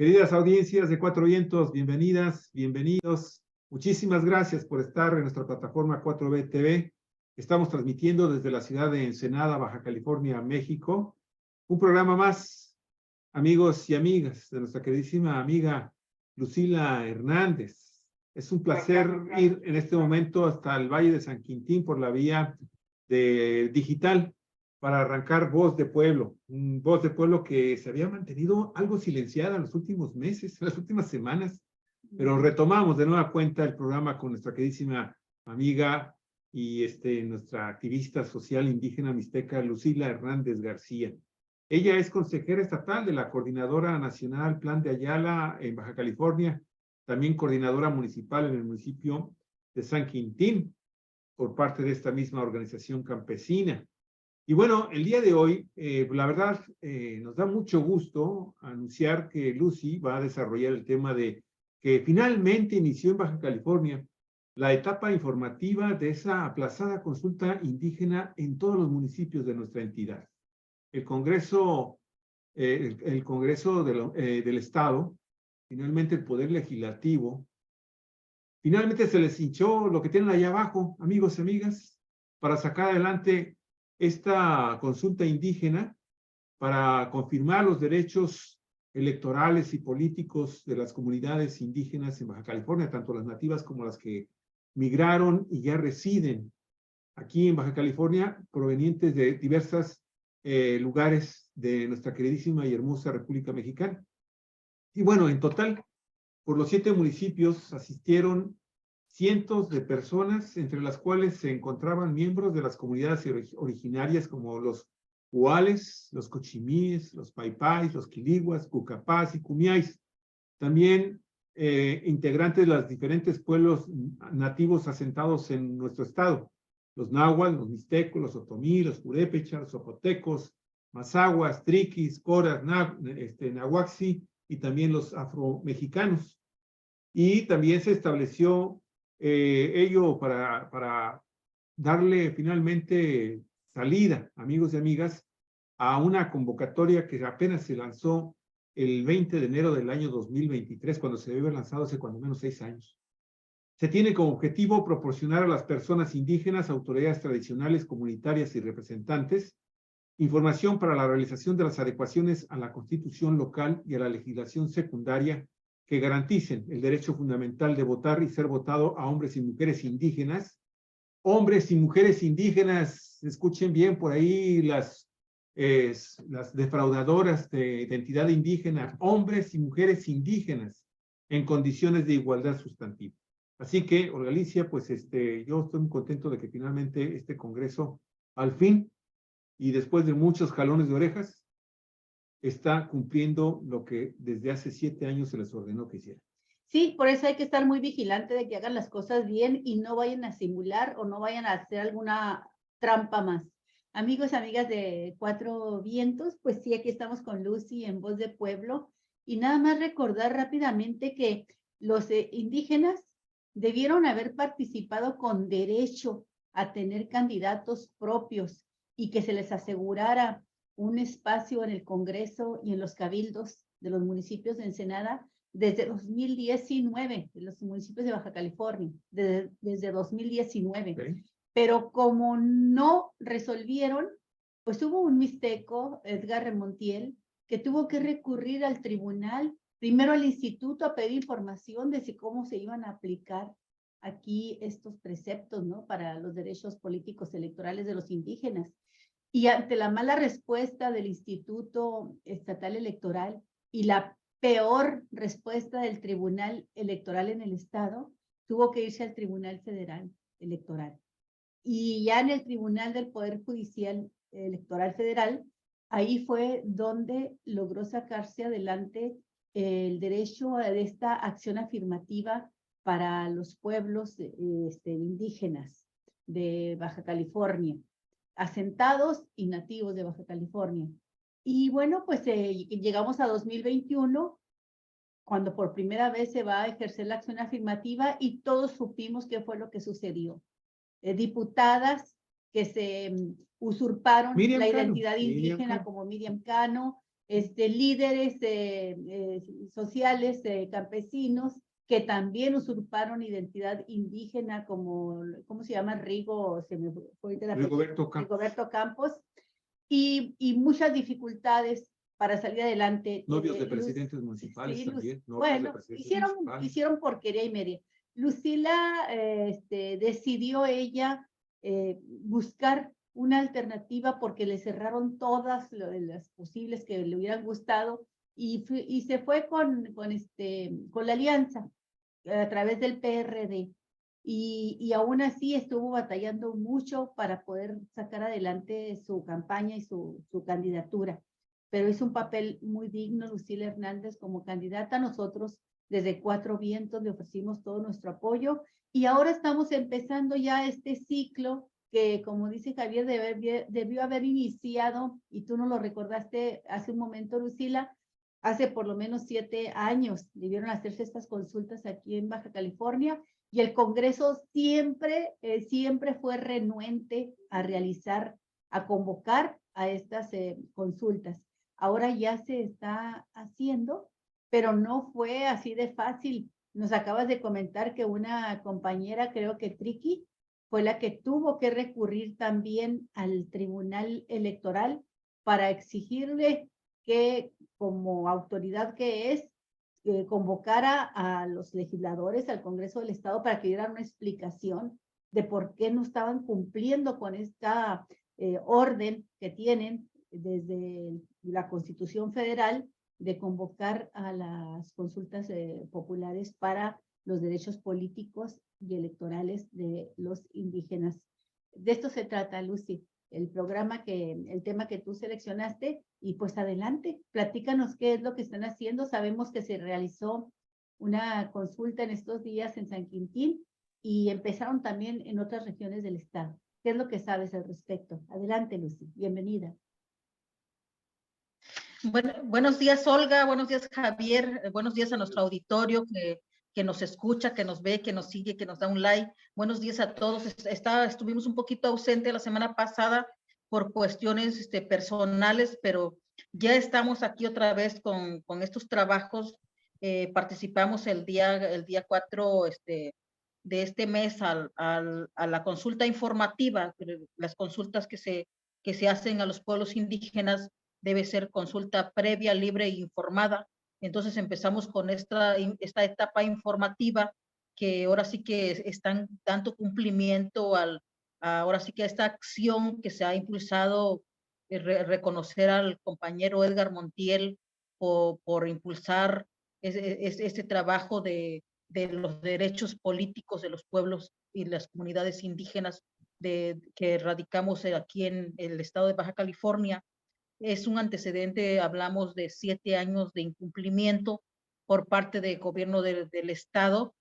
Queridas audiencias de Cuatro Vientos, bienvenidas, bienvenidos. Muchísimas gracias por estar en nuestra plataforma 4B TV. Estamos transmitiendo desde la ciudad de Ensenada, Baja California, México. Un programa más, amigos y amigas, de nuestra queridísima amiga Lucila Hernández. Es un placer ir en este momento hasta el Valle de San Quintín por la vía digital para arrancar Voz de Pueblo, Voz de Pueblo que se había mantenido algo silenciada en los últimos meses, en las últimas semanas, pero retomamos de nueva cuenta el programa con nuestra queridísima amiga y nuestra activista social indígena mixteca Lucila Hernández García. Ella es consejera estatal de la Coordinadora Nacional Plan de Ayala en Baja California, también coordinadora municipal en el municipio de San Quintín, por parte de esta misma organización campesina. Y bueno, el día de hoy, la verdad, nos da mucho gusto anunciar que Lucy va a desarrollar el tema de que finalmente inició en Baja California la etapa informativa de esa aplazada consulta indígena en todos los municipios de nuestra entidad. El Congreso del Estado, finalmente el Poder Legislativo, finalmente se les hinchó lo que tienen allá abajo, amigos y amigas, para sacar adelante esta consulta indígena para confirmar los derechos electorales y políticos de las comunidades indígenas en Baja California, tanto las nativas como las que migraron y ya residen aquí en Baja California, provenientes de diversos lugares de nuestra queridísima y hermosa República Mexicana. Y bueno, en total, por los 7 municipios asistieron cientos de personas, entre las cuales se encontraban miembros de las comunidades originarias como los Huales, los Cochimíes, los Paipais, los Quiliguas, Cucapás y Cumiáis. También integrantes de los diferentes pueblos nativos asentados en nuestro estado. Los náhuatl, los mixtecos, los otomí, los purépechas, los zapotecos, mazahuas, triquis, coras, nahuaxi y también los afromexicanos. Y también se estableció ello para darle finalmente salida, amigos y amigas, a una convocatoria que apenas se lanzó el 20 de enero del año 2023, cuando se debe haber lanzado hace cuando menos 6 años. Se tiene como objetivo proporcionar a las personas indígenas, autoridades tradicionales, comunitarias y representantes información para la realización de las adecuaciones a la Constitución local y a la legislación secundaria que garanticen el derecho fundamental de votar y ser votado a hombres y mujeres indígenas. Hombres y mujeres indígenas, escuchen bien por ahí las defraudadoras de identidad indígena, hombres y mujeres indígenas en condiciones de igualdad sustantiva. Así que, Olga Alicia, pues yo estoy muy contento de que finalmente este Congreso, al fin, y después de muchos jalones de orejas, está cumpliendo lo que desde hace 7 años se les ordenó que hiciera. Sí, por eso hay que estar muy vigilante de que hagan las cosas bien y no vayan a simular o no vayan a hacer alguna trampa más. Amigos y amigas de Cuatro Vientos, pues sí, aquí estamos con Lucy en Voz de Pueblo y nada más recordar rápidamente que los indígenas debieron haber participado con derecho a tener candidatos propios y que se les asegurara un espacio en el Congreso y en los cabildos de los municipios de Ensenada desde 2019, de los municipios de Baja California, desde 2019. Okay. Pero como no resolvieron, pues hubo un mixteco, Edgar Remontiel, que tuvo que recurrir al tribunal, primero al instituto a pedir información de cómo se iban a aplicar aquí estos preceptos, ¿no? Para los derechos políticos electorales de los indígenas. Y ante la mala respuesta del Instituto Estatal Electoral y la peor respuesta del Tribunal Electoral en el Estado, tuvo que irse al Tribunal Federal Electoral. Y ya en el Tribunal del Poder Judicial Electoral Federal, ahí fue donde logró sacarse adelante el derecho de esta acción afirmativa para los pueblos indígenas de Baja California, asentados y nativos de Baja California. Y bueno, pues llegamos a 2021, cuando por primera vez se va a ejercer la acción afirmativa y todos supimos qué fue lo que sucedió. Diputadas que se usurparon la identidad indígena como Miriam Cano, líderes sociales, campesinos, que también usurparon identidad indígena, como, ¿cómo se llama? Rigoberto Campos, y muchas dificultades para salir adelante. Novios de presidentes municipales sí, también. Bueno, hicieron porquería y media. Lucila decidió ella buscar una alternativa porque le cerraron todas las posibles que le hubieran gustado y se fue con la alianza a través del PRD. Y aún así estuvo batallando mucho para poder sacar adelante su campaña y su candidatura. Pero hizo un papel muy digno Lucila Hernández como candidata. Nosotros desde Cuatro Vientos le ofrecimos todo nuestro apoyo y ahora estamos empezando ya este ciclo que, como dice Javier, debió haber iniciado, y tú nos lo recordaste hace un momento, Lucila, hace por lo menos 7 años debieron hacerse estas consultas aquí en Baja California, y el Congreso siempre fue renuente a convocar a estas consultas. Ahora ya se está haciendo, pero no fue así de fácil. Nos acabas de comentar que una compañera, creo que Triqui, fue la que tuvo que recurrir también al Tribunal Electoral para exigirle que, como autoridad que es, convocara a los legisladores, al Congreso del Estado, para que dieran una explicación de por qué no estaban cumpliendo con esta orden que tienen desde la Constitución Federal de convocar a las consultas populares para los derechos políticos y electorales de los indígenas. De esto se trata, Lucy, el tema que tú seleccionaste, y pues adelante, platícanos qué es lo que están haciendo. Sabemos que se realizó una consulta en estos días en San Quintín y empezaron también en otras regiones del estado. ¿Qué es lo que sabes al respecto? Adelante, Lucy, bienvenida. Bueno, buenos días, Olga, buenos días, Javier, buenos días a nuestro auditorio que nos escucha, que nos ve, que nos sigue, que nos da un like. Buenos días a todos. Estuvimos un poquito ausentes la semana pasada por cuestiones personales, pero ya estamos aquí otra vez con estos trabajos. Participamos el día 4 de este mes a la consulta informativa. Las consultas que se hacen a los pueblos indígenas debe ser consulta previa, libre e informada. Entonces empezamos con esta etapa informativa, que ahora sí que están dando cumplimiento ahora sí que a esta acción que se ha impulsado, reconocer al compañero Edgar Montiel por impulsar este trabajo de los derechos políticos de los pueblos y las comunidades indígenas que radicamos aquí en el estado de Baja California. Es un antecedente, hablamos de 7 años de incumplimiento por parte del gobierno del estado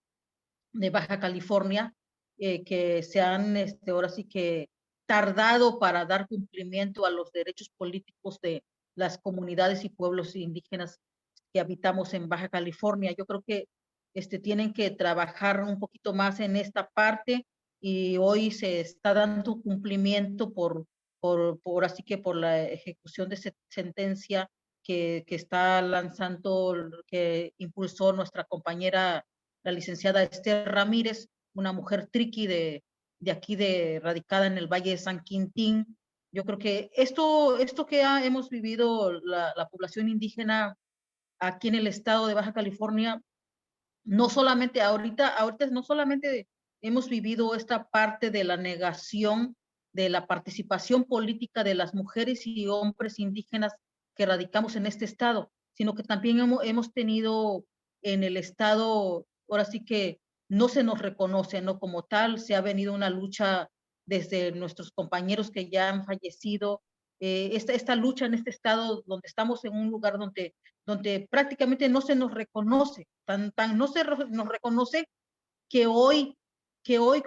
de Baja California, que se han ahora sí que tardado para dar cumplimiento a los derechos políticos de las comunidades y pueblos indígenas que habitamos en Baja California. Yo creo que tienen que trabajar un poquito más en esta parte, y hoy se está dando cumplimiento así que por la ejecución de sentencia que está lanzando, que impulsó nuestra compañera, la licenciada Esther Ramírez, una mujer triqui de aquí, radicada en el Valle de San Quintín. Yo creo que esto que hemos vivido la población indígena aquí en el estado de Baja California, no solamente ahorita no solamente hemos vivido esta parte de la negación de la participación política de las mujeres y hombres indígenas que radicamos en este estado, sino que también hemos tenido en el estado, ahora sí que no se nos reconoce, ¿no? Como tal, se ha venido una lucha desde nuestros compañeros que ya han fallecido, esta lucha en este estado donde estamos en un lugar donde prácticamente no se nos reconoce, no se nos reconoce que hoy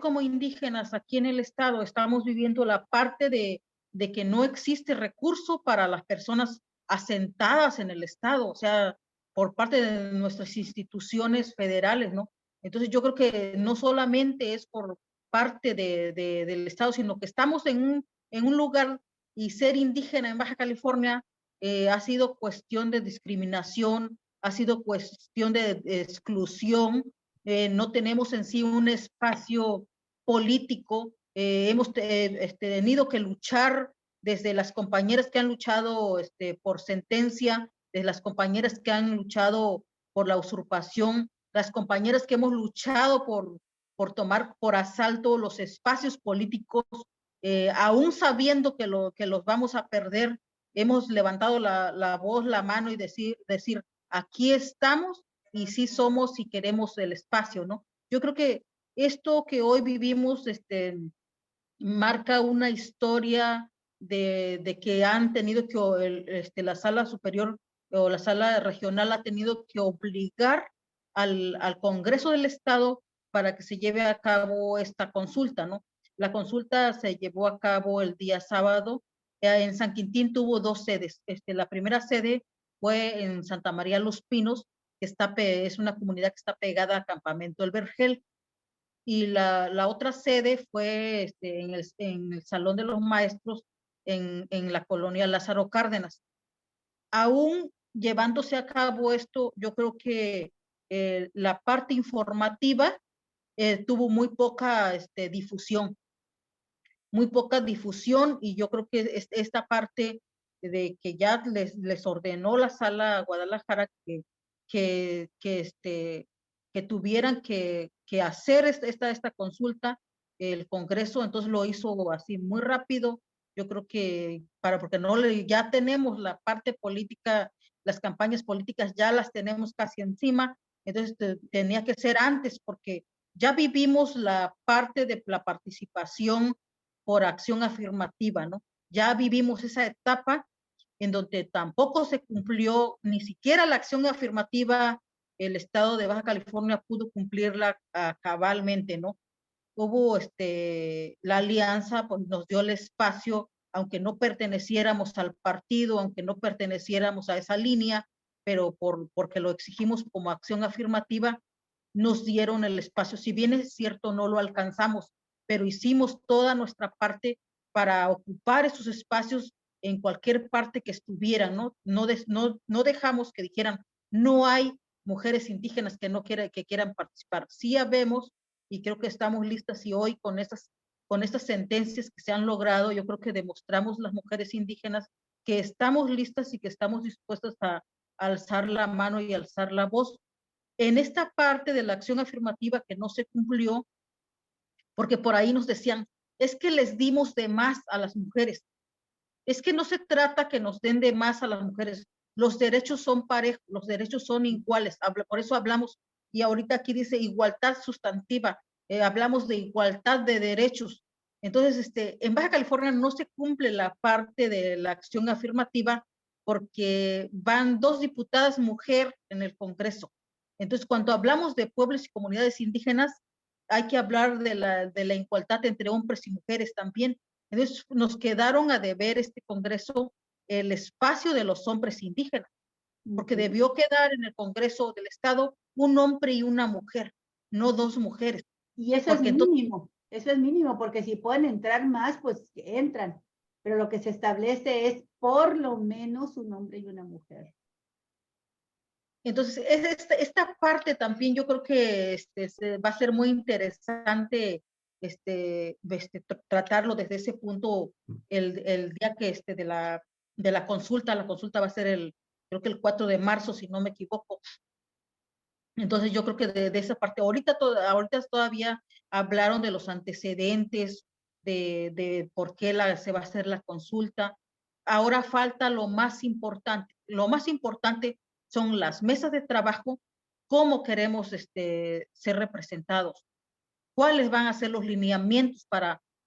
como indígenas aquí en el estado estamos viviendo la parte de que no existe recurso para las personas asentadas en el estado, o sea, por parte de nuestras instituciones federales, ¿no? Entonces yo creo que no solamente es por parte del estado, sino que estamos en un lugar, y ser indígena en Baja California ha sido cuestión de discriminación, ha sido cuestión de exclusión, no tenemos en sí un espacio político, hemos tenido que luchar desde las compañeras que han luchado por sentencia, desde las compañeras que han luchado por la usurpación, las compañeras que hemos luchado por tomar por asalto los espacios políticos, aún sabiendo que los vamos a perder, hemos levantado la voz, la mano y decir, aquí estamos y sí somos y queremos el espacio, ¿no? Yo creo que esto que hoy vivimos marca una historia de que han tenido que, la sala superior o la sala regional ha tenido que obligar al Congreso del Estado para que se lleve a cabo esta consulta, ¿no? La consulta se llevó a cabo el día sábado. En San Quintín tuvo 2 sedes. La primera sede fue en Santa María Los Pinos, que es una comunidad que está pegada a Campamento El Vergel. Y la otra sede fue en el Salón de los Maestros en la colonia Lázaro Cárdenas. Aún llevándose a cabo esto, yo creo que la parte informativa tuvo muy poca difusión, y yo creo que esta parte de que ya les ordenó la sala Guadalajara que tuvieran que hacer esta consulta, el Congreso entonces lo hizo así muy rápido. Yo creo que porque ya tenemos la parte política, las campañas políticas ya las tenemos casi encima, entonces tenía que ser antes porque ya vivimos la parte de la participación por acción afirmativa, ¿no? Ya vivimos esa etapa en donde tampoco se cumplió ni siquiera la acción afirmativa, el estado de Baja California pudo cumplirla cabalmente, ¿no? Hubo la alianza, pues nos dio el espacio, aunque no perteneciéramos al partido, aunque no perteneciéramos a esa línea, pero porque lo exigimos como acción afirmativa, nos dieron el espacio. Si bien es cierto, no lo alcanzamos, pero hicimos toda nuestra parte para ocupar esos espacios en cualquier parte que estuvieran, ¿no? No dejamos que dijeran, no hay mujeres indígenas que quieran participar. Sí habemos, y creo que estamos listas, y hoy con estas sentencias que se han logrado, yo creo que demostramos las mujeres indígenas que estamos listas y que estamos dispuestas a alzar la mano y alzar la voz. En esta parte de la acción afirmativa que no se cumplió, porque por ahí nos decían, es que les dimos de más a las mujeres. Es que no se trata que nos den de más a las mujeres. Los derechos son parejos, los derechos son iguales. Por eso hablamos, y ahorita aquí dice igualdad sustantiva, hablamos de igualdad de derechos. Entonces, en Baja California no se cumple la parte de la acción afirmativa porque van 2 diputadas mujer en el Congreso. Entonces, cuando hablamos de pueblos y comunidades indígenas, hay que hablar de la igualdad entre hombres y mujeres también. Entonces, nos quedaron a deber este Congreso el espacio de los hombres indígenas, porque debió quedar en el Congreso del Estado un hombre y una mujer, no 2 mujeres. Y eso es mínimo, eso es mínimo, porque si pueden entrar más, pues entran. Pero lo que se establece es por lo menos un hombre y una mujer. Entonces, esta parte también yo creo que va a ser muy interesante tratarlo desde ese punto el día que de la consulta. La consulta va a ser creo que el 4 de marzo, si no me equivoco. Entonces yo creo que de esa parte, ahorita todavía hablaron de los antecedentes, de por qué se va a hacer la consulta. Ahora falta lo más importante. Lo más importante son las mesas de trabajo, cómo queremos ser representados, cuáles van a ser los lineamientos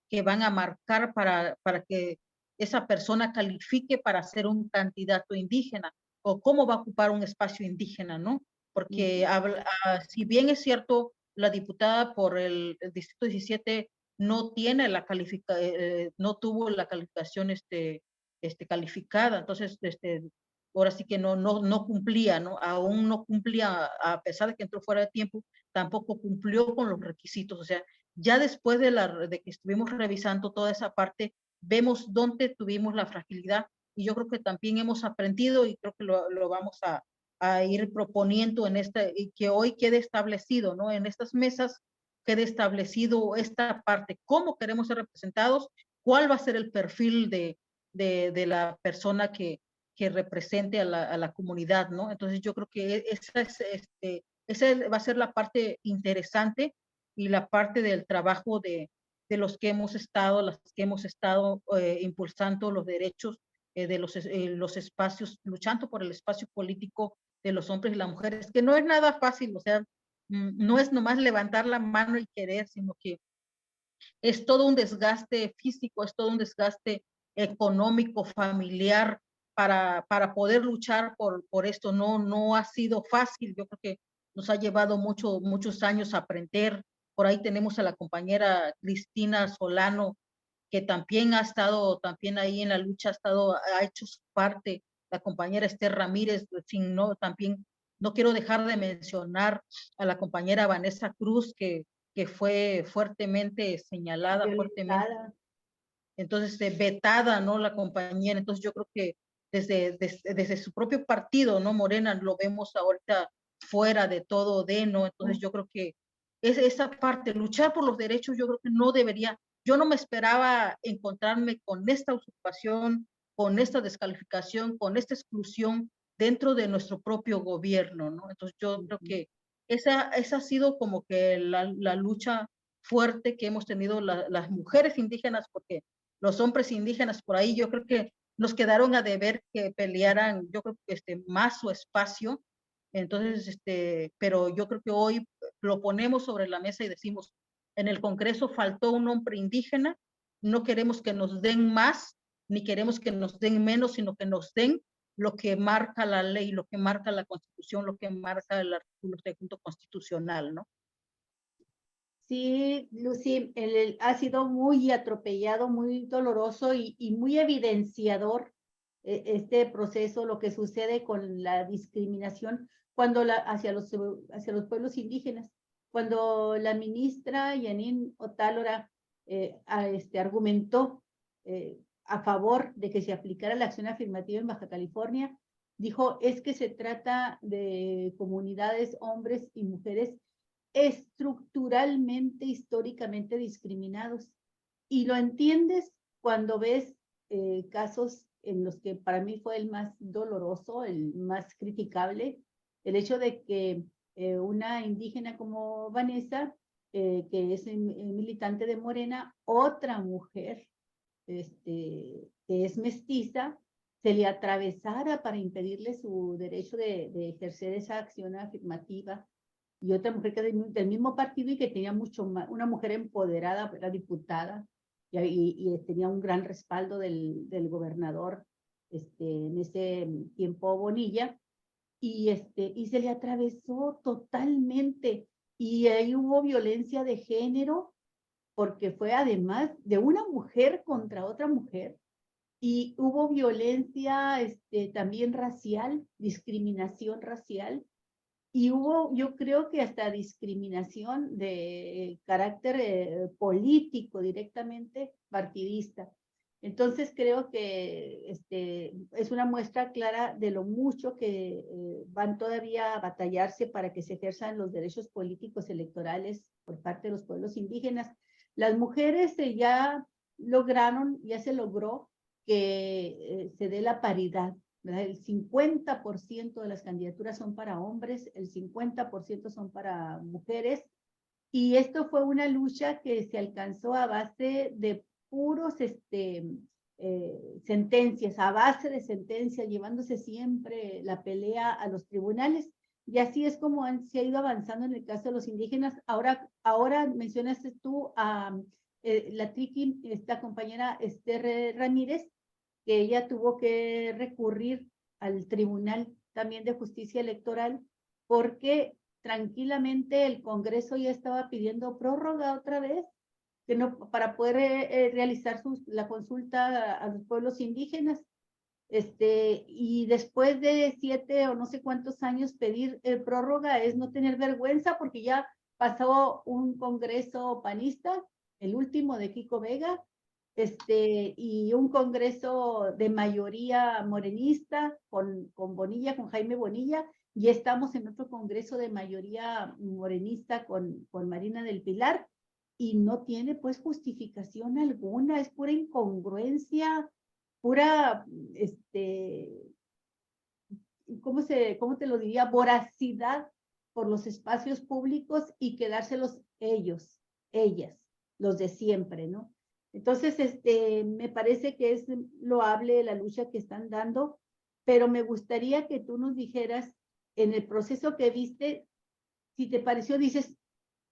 que van a marcar para que esa persona califique para ser un candidato indígena, o cómo va a ocupar un espacio indígena, ¿no? Porque si bien es cierto, la diputada por el Distrito 17 no tiene no tuvo la calificación calificada, entonces ahora sí que no cumplía, ¿no? Aún no cumplía, a pesar de que entró fuera de tiempo, tampoco cumplió con los requisitos. O sea, ya después de que estuvimos revisando toda esa parte, vemos dónde tuvimos la fragilidad y yo creo que también hemos aprendido y creo que lo vamos a ir proponiendo en y que hoy quede establecido, ¿no? En estas mesas quede establecido esta parte, cómo queremos ser representados, cuál va a ser el perfil de la persona que represente a la comunidad, ¿no? Entonces yo creo que esa va a ser la parte interesante y la parte del trabajo de los que hemos estado, las que hemos estado impulsando los derechos de los espacios, luchando por el espacio político de los hombres y las mujeres, que no es nada fácil, o sea, no es nomás levantar la mano y querer, sino que es todo un desgaste físico, es todo un desgaste económico, familiar, para poder luchar por esto. No ha sido fácil, yo creo que nos ha llevado muchos años aprender. Por ahí tenemos a la compañera Cristina Solano, que también ha estado también ahí en la lucha, ha hecho su parte, la compañera Esther Ramírez, también no quiero dejar de mencionar a la compañera Vanessa Cruz, que fue fuertemente señalada, fuertemente, entonces vetada, ¿no? La compañera, entonces yo creo que desde su propio partido, ¿no? Morena, lo vemos ahorita fuera de todo ¿no? Entonces yo creo que esa parte, luchar por los derechos, yo creo que no debería, yo no me esperaba encontrarme con esta usurpación, con esta descalificación, con esta exclusión dentro de nuestro propio gobierno, ¿no? Entonces yo creo que esa ha sido como que la lucha fuerte que hemos tenido las mujeres indígenas, porque los hombres indígenas por ahí yo creo que nos quedaron a deber que pelearan, yo creo que más su espacio. Entonces, pero yo creo que hoy lo ponemos sobre la mesa y decimos, en el Congreso faltó un hombre indígena, no queremos que nos den más, ni queremos que nos den menos, sino que nos den lo que marca la ley, lo que marca la Constitución, lo que marca el artículo 2 constitucional, ¿no? Sí, Lucy, ha sido muy atropellado, muy doloroso y muy evidenciador este proceso, lo que sucede con la discriminación hacia los pueblos indígenas. Cuando la ministra Yanine Otálora argumentó a favor de que se aplicara la acción afirmativa en Baja California, dijo, es que se trata de comunidades, hombres y mujeres estructuralmente, históricamente discriminados. Y lo entiendes cuando ves casos en los que para mí fue el más doloroso, el más criticable, el hecho de que una indígena como Vanessa, que es militante de Morena, otra mujer que es mestiza, se le atravesara para impedirle su derecho de ejercer esa acción afirmativa, y otra mujer que del mismo partido y que tenía mucho más, una mujer empoderada, era diputada, y tenía un gran respaldo del gobernador en ese tiempo Bonilla, y se le atravesó totalmente, y ahí hubo violencia de género, porque fue además de una mujer contra otra mujer, y hubo violencia también racial, discriminación racial, y hubo, yo creo que hasta discriminación de carácter político directamente partidista. Entonces creo que es una muestra clara de lo mucho que van todavía a batallarse para que se ejerzan los derechos políticos electorales por parte de los pueblos indígenas. Las mujeres ya se logró que se dé la paridad. El 50% de las candidaturas son para hombres, el 50% son para mujeres, y esto fue una lucha que se alcanzó a base de puros sentencias, a base de sentencias, llevándose siempre la pelea a los tribunales, y así es como se ha ido avanzando en el caso de los indígenas. Ahora mencionaste tú a la triqui, esta compañera Esther Ramírez, que ella tuvo que recurrir al Tribunal también de Justicia Electoral, porque tranquilamente el Congreso ya estaba pidiendo prórroga otra vez, que no, para poder realizar la consulta a los pueblos indígenas. Y después de 7 o no sé cuántos años pedir prórroga es no tener vergüenza, porque ya pasó un congreso panista, el último de Kiko Vega, y un congreso de mayoría morenista con Bonilla, con Jaime Bonilla, y estamos en otro congreso de mayoría morenista con Marina del Pilar, y no tiene pues justificación alguna, es pura incongruencia, pura, ¿cómo te lo diría? Voracidad por los espacios públicos y quedárselos ellos, ellas, los de siempre, ¿no? Entonces, me parece que es loable la lucha que están dando, pero me gustaría que tú nos dijeras en el proceso que viste, si te pareció, dices,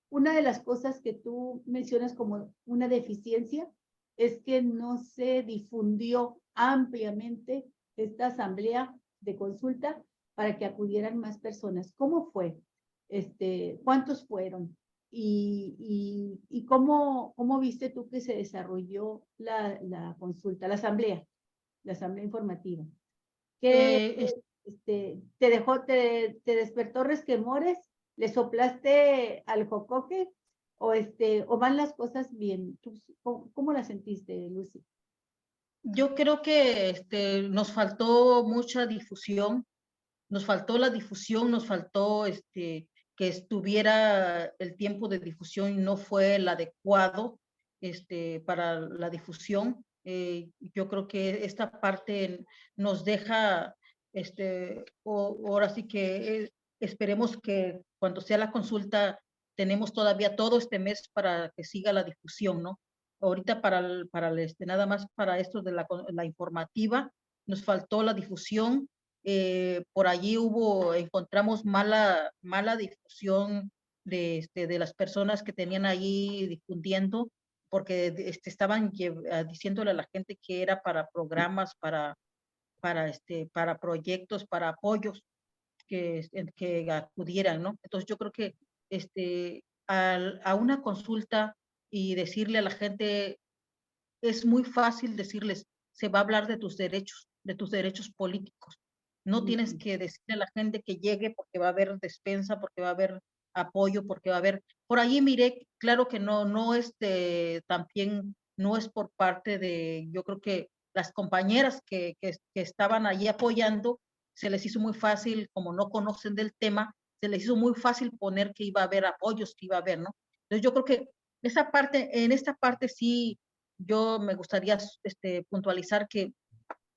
una de las cosas que tú mencionas como una deficiencia es que no se difundió ampliamente esta asamblea de consulta para que acudieran más personas. ¿Cómo fue? ¿Cuántos fueron? ¿Y cómo viste tú que se desarrolló la consulta, la asamblea informativa? ¿Qué Eh, es- te dejó, te despertó resquemores? ¿Le soplaste al jocoque? ¿O van las cosas bien? ¿Cómo la sentiste, Lucy? yo creo que nos faltó mucha difusión, nos faltó la difusión, nos faltó que estuviera el tiempo de difusión y no fue el adecuado para la difusión. Yo creo que esta parte nos deja, ahora sí que esperemos que cuando sea la consulta tenemos todavía todo este mes para que siga la difusión, ¿no? Ahorita nada más para esto de la informativa, nos faltó la difusión. Por allí encontramos mala difusión de las personas que tenían allí difundiendo, porque estaban diciéndole a la gente que era para programas, para proyectos, para apoyos que acudieran, ¿no? Entonces yo creo que a una consulta y decirle a la gente, es muy fácil decirles, se va a hablar de tus derechos políticos. No tienes que decirle a la gente que llegue porque va a haber despensa, porque va a haber apoyo, porque va a haber. Por allí miré, claro que no también no es por parte de, yo creo que las compañeras que estaban allí apoyando, se les hizo muy fácil, como no conocen del tema, se les hizo muy fácil poner que iba a haber apoyos, que iba a haber, ¿no? Entonces yo creo que en esta parte sí, yo me gustaría puntualizar que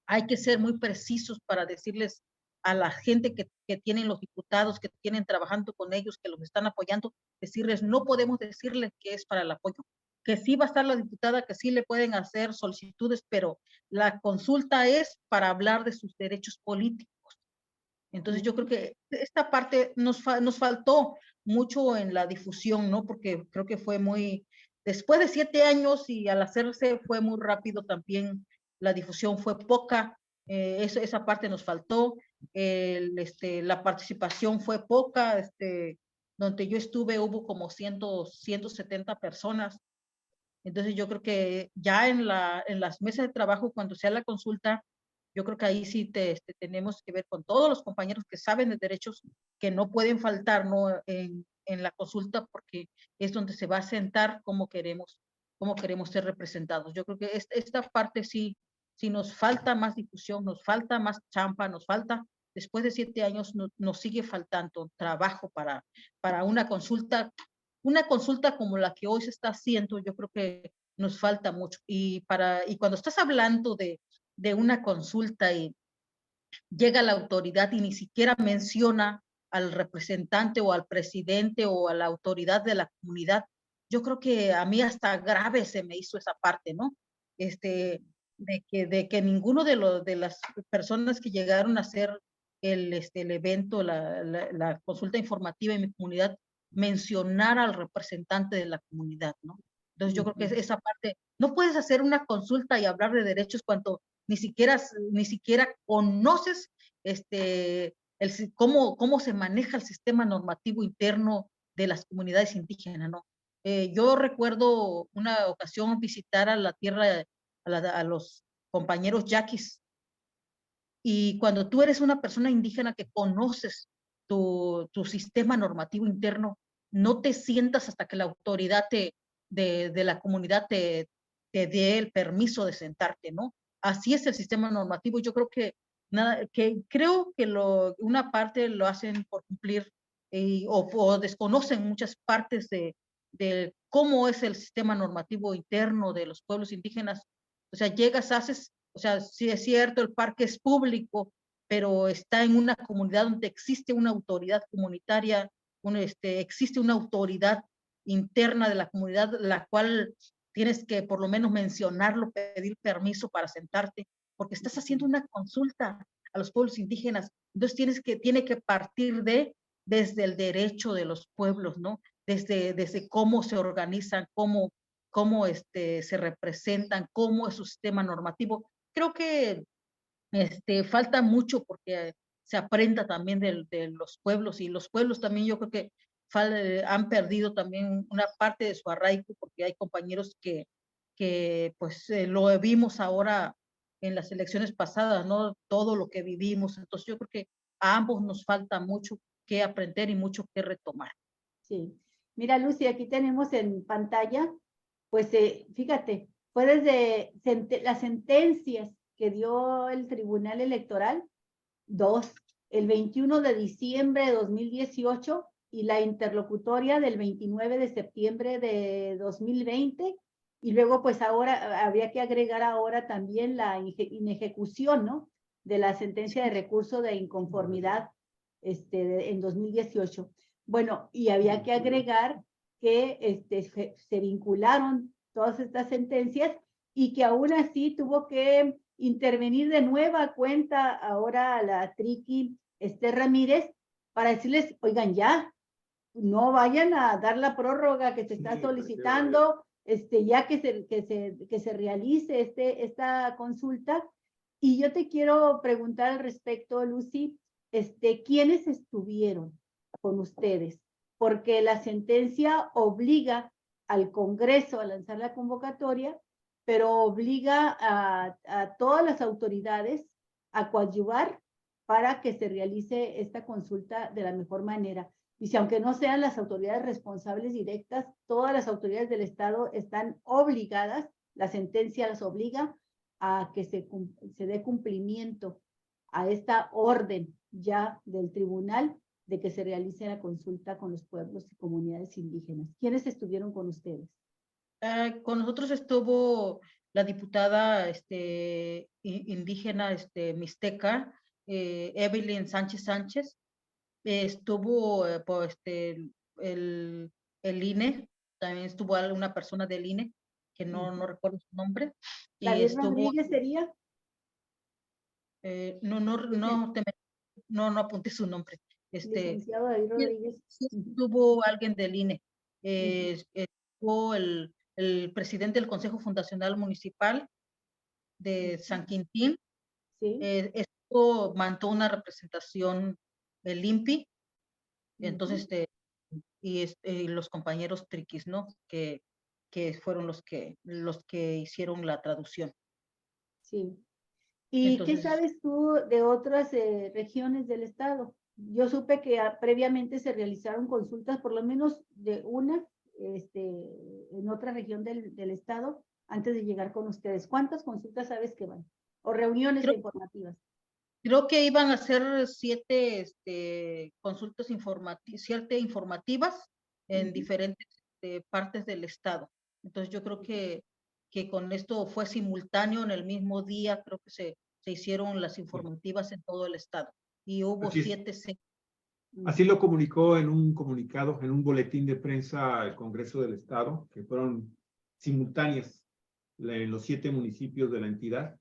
hay que ser muy precisos para decirles a la gente que tienen los diputados, que tienen trabajando con ellos, que los están apoyando, decirles, no podemos decirles que es para el apoyo, que sí va a estar la diputada, que sí le pueden hacer solicitudes, pero la consulta es para hablar de sus derechos políticos. Entonces yo creo que esta parte nos faltó mucho en la difusión, ¿no? Porque creo que fue después de 7 años y al hacerse fue muy rápido también, la difusión fue poca, esa parte nos faltó, la participación fue poca, donde yo estuve hubo como 170 personas. Entonces yo creo que ya en las mesas de trabajo, cuando sea la consulta, yo creo que ahí sí tenemos que ver con todos los compañeros que saben de derechos que no pueden faltar, ¿no? En la consulta, porque es donde se va a sentar cómo queremos ser representados. Yo creo que esta parte sí nos falta más difusión, nos falta más champa, después de 7 años nos sigue faltando trabajo para una consulta como la que hoy se está haciendo. Yo creo que nos falta mucho. Y cuando estás hablando de una consulta y llega la autoridad y ni siquiera menciona al representante o al presidente o a la autoridad de la comunidad, yo creo que a mí hasta grave se me hizo esa parte, ¿no? De que ninguno de las personas que llegaron a hacer el evento, la consulta informativa en mi comunidad, mencionara al representante de la comunidad, ¿no? Entonces yo creo que esa parte, no puedes hacer una consulta y hablar de derechos cuando ni siquiera conoces cómo se maneja el sistema normativo interno de las comunidades indígenas, ¿no? Yo recuerdo una ocasión visitar a la tierra, a los compañeros yaquis, y cuando tú eres una persona indígena que conoces tu sistema normativo interno, no te sientas hasta que la autoridad de la comunidad te te dé el permiso de sentarte, ¿no? Así es el sistema normativo. Yo creo que creo que una parte lo hacen por cumplir o desconocen muchas partes de cómo es el sistema normativo interno de los pueblos indígenas. O sea, llegas, haces, o sea, sí es cierto, el parque es público, pero está en una comunidad donde existe una autoridad comunitaria, existe una autoridad interna de la comunidad, la cual tienes que por lo menos mencionarlo, pedir permiso para sentarte, porque estás haciendo una consulta a los pueblos indígenas. Entonces tiene que partir desde el derecho de los pueblos, ¿no? Desde cómo se organizan, cómo se representan, cómo es su sistema normativo. Creo que falta mucho porque se aprenda también de los pueblos, y los pueblos también yo creo que han perdido también una parte de su arraigo, porque hay compañeros que pues lo vimos ahora en las elecciones pasadas, ¿no? Todo lo que vivimos. Entonces yo creo que a ambos nos falta mucho que aprender y mucho que retomar. Sí. Mira, Lucy, aquí tenemos en pantalla, pues fíjate, fue desde las sentencias que dio el Tribunal Electoral, el 21 de diciembre de 2018 y la interlocutoria del 29 de septiembre de 2020. Y luego, pues ahora habría que agregar ahora también la inejecución, ¿no? De la sentencia de recurso de inconformidad en 2018. Bueno, y había que agregar que se vincularon todas estas sentencias y que aún así tuvo que intervenir de nueva cuenta ahora a la Triqui Ramírez para decirles, oigan, ya, no vayan a dar la prórroga que se está solicitando, ya que se realice esta consulta. Y yo te quiero preguntar al respecto, Lucy, ¿quiénes estuvieron con ustedes? Porque la sentencia obliga al Congreso a lanzar la convocatoria, pero obliga a todas las autoridades a coadyuvar para que se realice esta consulta de la mejor manera. Y si aunque no sean las autoridades responsables directas, todas las autoridades del Estado están obligadas, la sentencia las obliga a que se dé cumplimiento a esta orden ya del tribunal de que se realice la consulta con los pueblos y comunidades indígenas. ¿Quiénes estuvieron con ustedes? Con nosotros estuvo la diputada indígena mixteca, Evelyn Sánchez Sánchez. Estuvo el INE, también estuvo una persona del INE, que no recuerdo su nombre. ¿David Rodríguez sería? No apunté su nombre. Licenciado David Rodríguez. Sí, estuvo alguien del INE. Estuvo el presidente del Consejo Fundacional Municipal de San Quintín. Sí. Mandó una representación del INPI. Entonces, y los compañeros triquis, ¿no? Que fueron los que hicieron la traducción. Sí. ¿Y entonces, qué sabes tú de otras regiones del estado? Yo supe que previamente se realizaron consultas, por lo menos de una, en otra región del estado, antes de llegar con ustedes. ¿Cuántas consultas sabes que van? ¿O reuniones informativas? Creo que iban a ser 7 consultas informativas en diferentes partes del estado. Entonces yo creo que con esto fue simultáneo en el mismo día, creo que se hicieron las informativas en todo el estado. Y hubo 7. Así lo comunicó en un comunicado, en un boletín de prensa el Congreso del Estado, que fueron simultáneas en los 7 municipios de la entidad.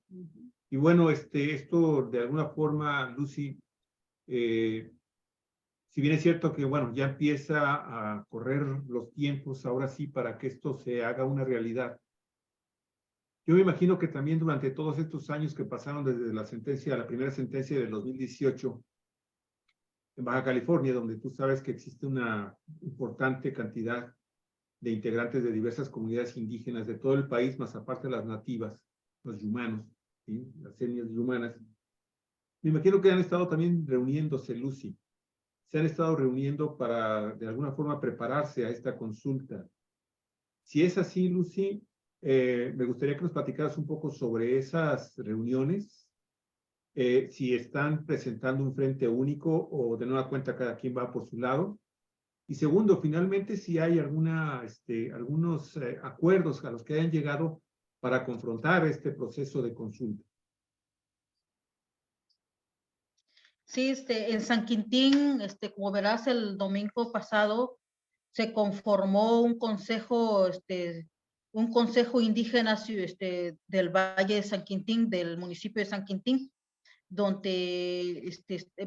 Y bueno, esto de alguna forma, Lucy, si bien es cierto que, bueno, ya empieza a correr los tiempos, ahora sí, para que esto se haga una realidad. Yo me imagino que también durante todos estos años que pasaron desde la primera sentencia del 2018, en Baja California, donde tú sabes que existe una importante cantidad de integrantes de diversas comunidades indígenas de todo el país, más aparte de las nativas, los yumanos, ¿sí? Las etnias yumanas. Me imagino que han estado también reuniéndose, Lucy. Se han estado reuniendo para, de alguna forma, prepararse a esta consulta. Si es así, Lucy, me gustaría que nos platicaras un poco sobre esas reuniones, si están presentando un frente único o de nueva cuenta cada quien va por su lado. Y segundo, finalmente, si hay algunos acuerdos a los que hayan llegado para confrontar este proceso de consulta. Sí, en San Quintín, como verás, el domingo pasado se conformó un consejo indígena del Valle de San Quintín, del municipio de San Quintín, donde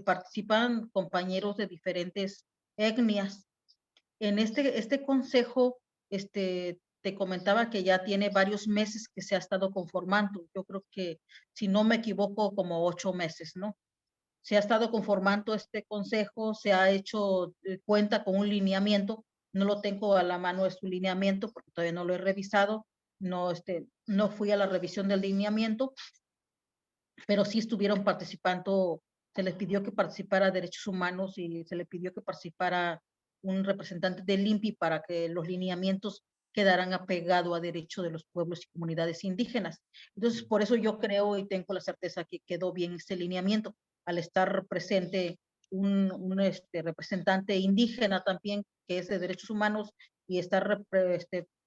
participan compañeros de diferentes etnias. En este consejo, te comentaba que ya tiene varios meses que se ha estado conformando. Yo creo que, si no me equivoco, como 8 meses, ¿no? Se ha estado conformando este consejo, se ha hecho cuenta con un lineamiento. No lo tengo a la mano de su lineamiento porque todavía no lo he revisado. No fui a la revisión del lineamiento, pero sí estuvieron participando. Se les pidió que participara Derechos Humanos y se le pidió que participara un representante del INPI para que los lineamientos quedaran apegados a derechos de los pueblos y comunidades indígenas. Entonces, por eso yo creo y tengo la certeza que quedó bien este lineamiento, al estar presente un representante indígena también, que es de Derechos Humanos, y estar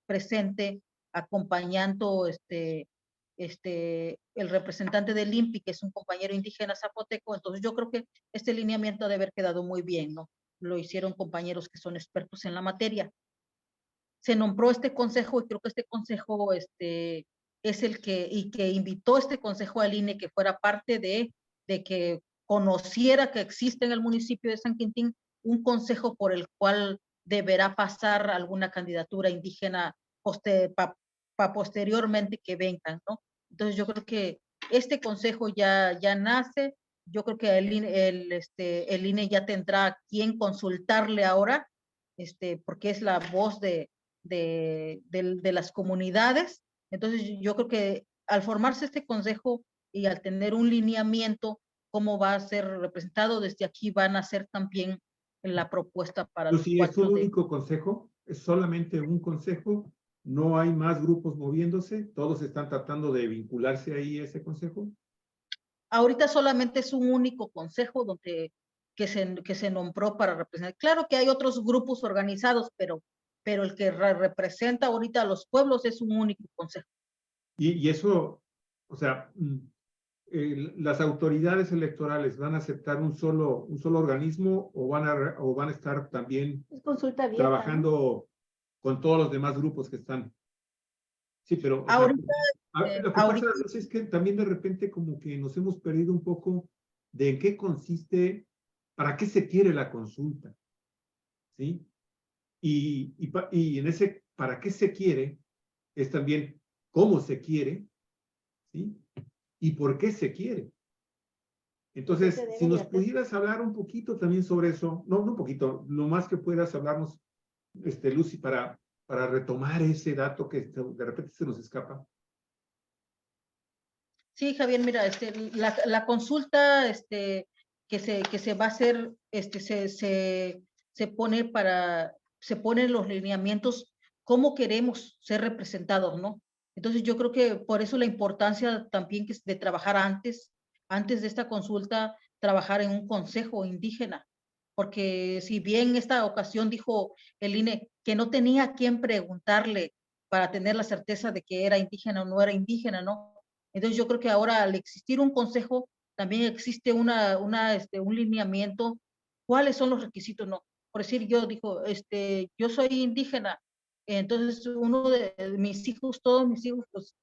presente acompañando el representante del INPI, que es un compañero indígena zapoteco. Entonces yo creo que este lineamiento debe haber quedado muy bien, ¿no? Lo hicieron compañeros que son expertos en la materia. Se nombró este consejo y creo que este consejo es el que invitó este consejo al INE que fuera parte de que conociera que existe en el municipio de San Quintín un consejo por el cual deberá pasar alguna candidatura indígena posteriormente que vengan, ¿no? Entonces yo creo que este consejo ya nace. Yo creo que el INE ya tendrá a quién consultarle ahora, porque es la voz de las comunidades. Entonces yo creo que al formarse este consejo y al tener un lineamiento, cómo va a ser representado, desde aquí van a hacer también la propuesta para los Si es un único consejo, es solamente un consejo, no hay más grupos moviéndose, todos están tratando de vincularse ahí a ese consejo. Ahorita solamente es un único consejo que se nombró para representar. Claro que hay otros grupos organizados, pero el que representa ahorita a los pueblos es un único consejo. Y eso, o sea, las autoridades electorales van a aceptar un solo organismo o van a estar también consulta abierta, trabajando, ¿no?, con todos los demás grupos que están. Sí, pero ahorita, lo que pasa es que también de repente como que nos hemos perdido un poco de en qué consiste, para qué se quiere la consulta, ¿sí? Y en ese para qué se quiere es también cómo se quiere, ¿sí? Y por qué se quiere. Entonces, si nos pudieras hablar un poquito también sobre eso, no un poquito, lo más que puedas hablarnos, Lucy, para retomar ese dato que de repente se nos escapa. Sí, Javier, mira, la consulta que se va a hacer, se ponen los lineamientos, cómo queremos ser representados, ¿no? Entonces yo creo que por eso la importancia también que es de trabajar antes de esta consulta, trabajar en un consejo indígena, porque si bien esta ocasión dijo el INE que no tenía a quién preguntarle para tener la certeza de que era indígena o no era indígena, ¿no? Entonces yo creo que ahora, al existir un consejo, también existe un lineamiento. ¿Cuáles son los requisitos? No, por decir, yo soy indígena, entonces uno de mis hijos, todos mis hijos, pues,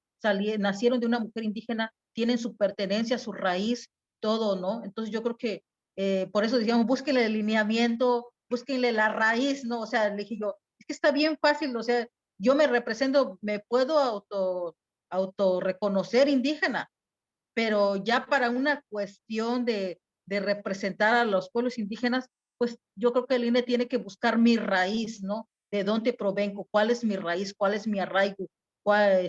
nacieron de una mujer indígena, tienen su pertenencia, su raíz, todo, ¿no? Entonces yo creo que por eso decíamos, búsquenle el lineamiento, búsquenle la raíz, ¿no? O sea, le dije yo, es que está bien fácil, o sea, yo me represento, me puedo autorreconocer indígena, pero ya para una cuestión de representar a los pueblos indígenas, pues yo creo que el INE tiene que buscar mi raíz, ¿no? De dónde provengo, cuál es mi raíz, cuál es mi arraigo, cuál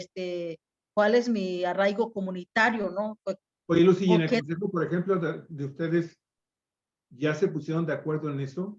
es mi arraigo comunitario, ¿no? Oye, Lucy, ¿y en el consejo, por ejemplo, de ustedes, ya se pusieron de acuerdo en eso?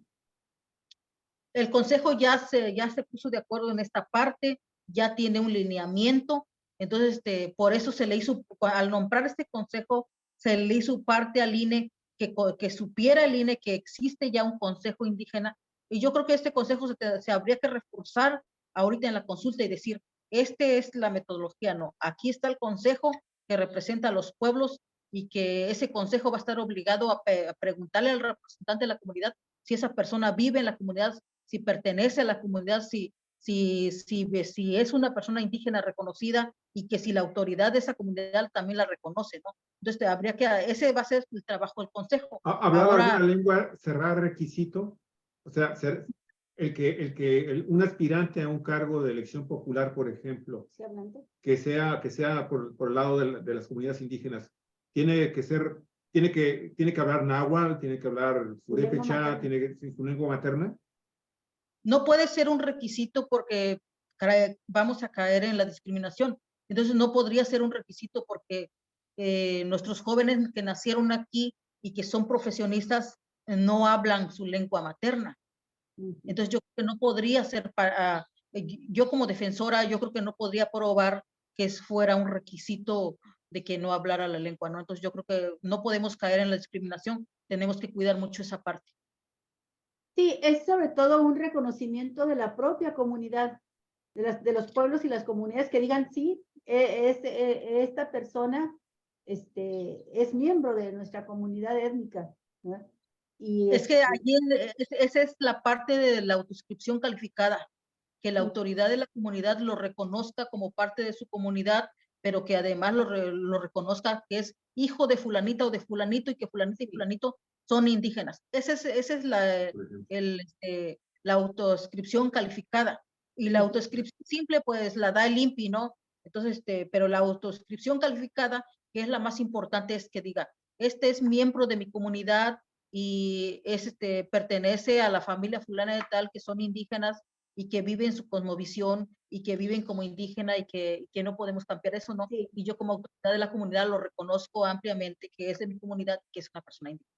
El consejo ya se puso de acuerdo en esta parte. ya tiene un lineamiento. Entonces, por eso se le hizo, al nombrar este consejo, se le hizo parte al INE, que supiera el INE que existe ya un consejo indígena. Y yo creo que este consejo se habría que reforzar ahorita en la consulta y decir, es la metodología, no. Aquí está el consejo que representa a los pueblos y que ese consejo va a estar obligado a preguntarle al representante de la comunidad si esa persona vive en la comunidad, si pertenece a la comunidad, si es una persona indígena reconocida y que si la autoridad de esa comunidad también la reconoce, ¿no? Entonces, ese va a ser el trabajo del consejo. ¿Hablar Ahora, alguna lengua será requisito? O sea, un aspirante a un cargo de elección popular, por ejemplo, ¿Sí, hablando? que sea por el lado de las comunidades indígenas, tiene que hablar náhuatl, tiene que hablar purépecha, su lengua materna. no puede ser un requisito porque vamos a caer en la discriminación. Entonces, no podría ser un requisito porque nuestros jóvenes que nacieron aquí y que son profesionistas no hablan su lengua materna. Entonces, yo creo que no podría ser yo como defensora, yo creo que no podría probar que fuera un requisito de que no hablara la lengua, ¿no? Entonces, yo creo que no podemos caer en la discriminación, tenemos que cuidar mucho esa parte. Sí, es sobre todo un reconocimiento de la propia comunidad, de los pueblos y las comunidades que digan, sí, esta persona es miembro de nuestra comunidad étnica, ¿no? Y Es que allí esa es la parte de la autoscripción calificada, que la autoridad de la comunidad lo reconozca como parte de su comunidad, pero que además lo reconozca que es hijo de fulanita o de fulanito y que fulanita y fulanito son indígenas. Esa es la autoscripción calificada. Y la autoscripción simple, pues la da el INPI, ¿no? Entonces, pero la autoscripción calificada, que es la más importante, es que diga, este es miembro de mi comunidad y pertenece a la familia fulana de tal, que son indígenas y que viven su cosmovisión y que viven como indígena y que no podemos cambiar eso, ¿no? Sí. Y yo como autoridad de la comunidad lo reconozco ampliamente, que es de mi comunidad, que es una persona indígena.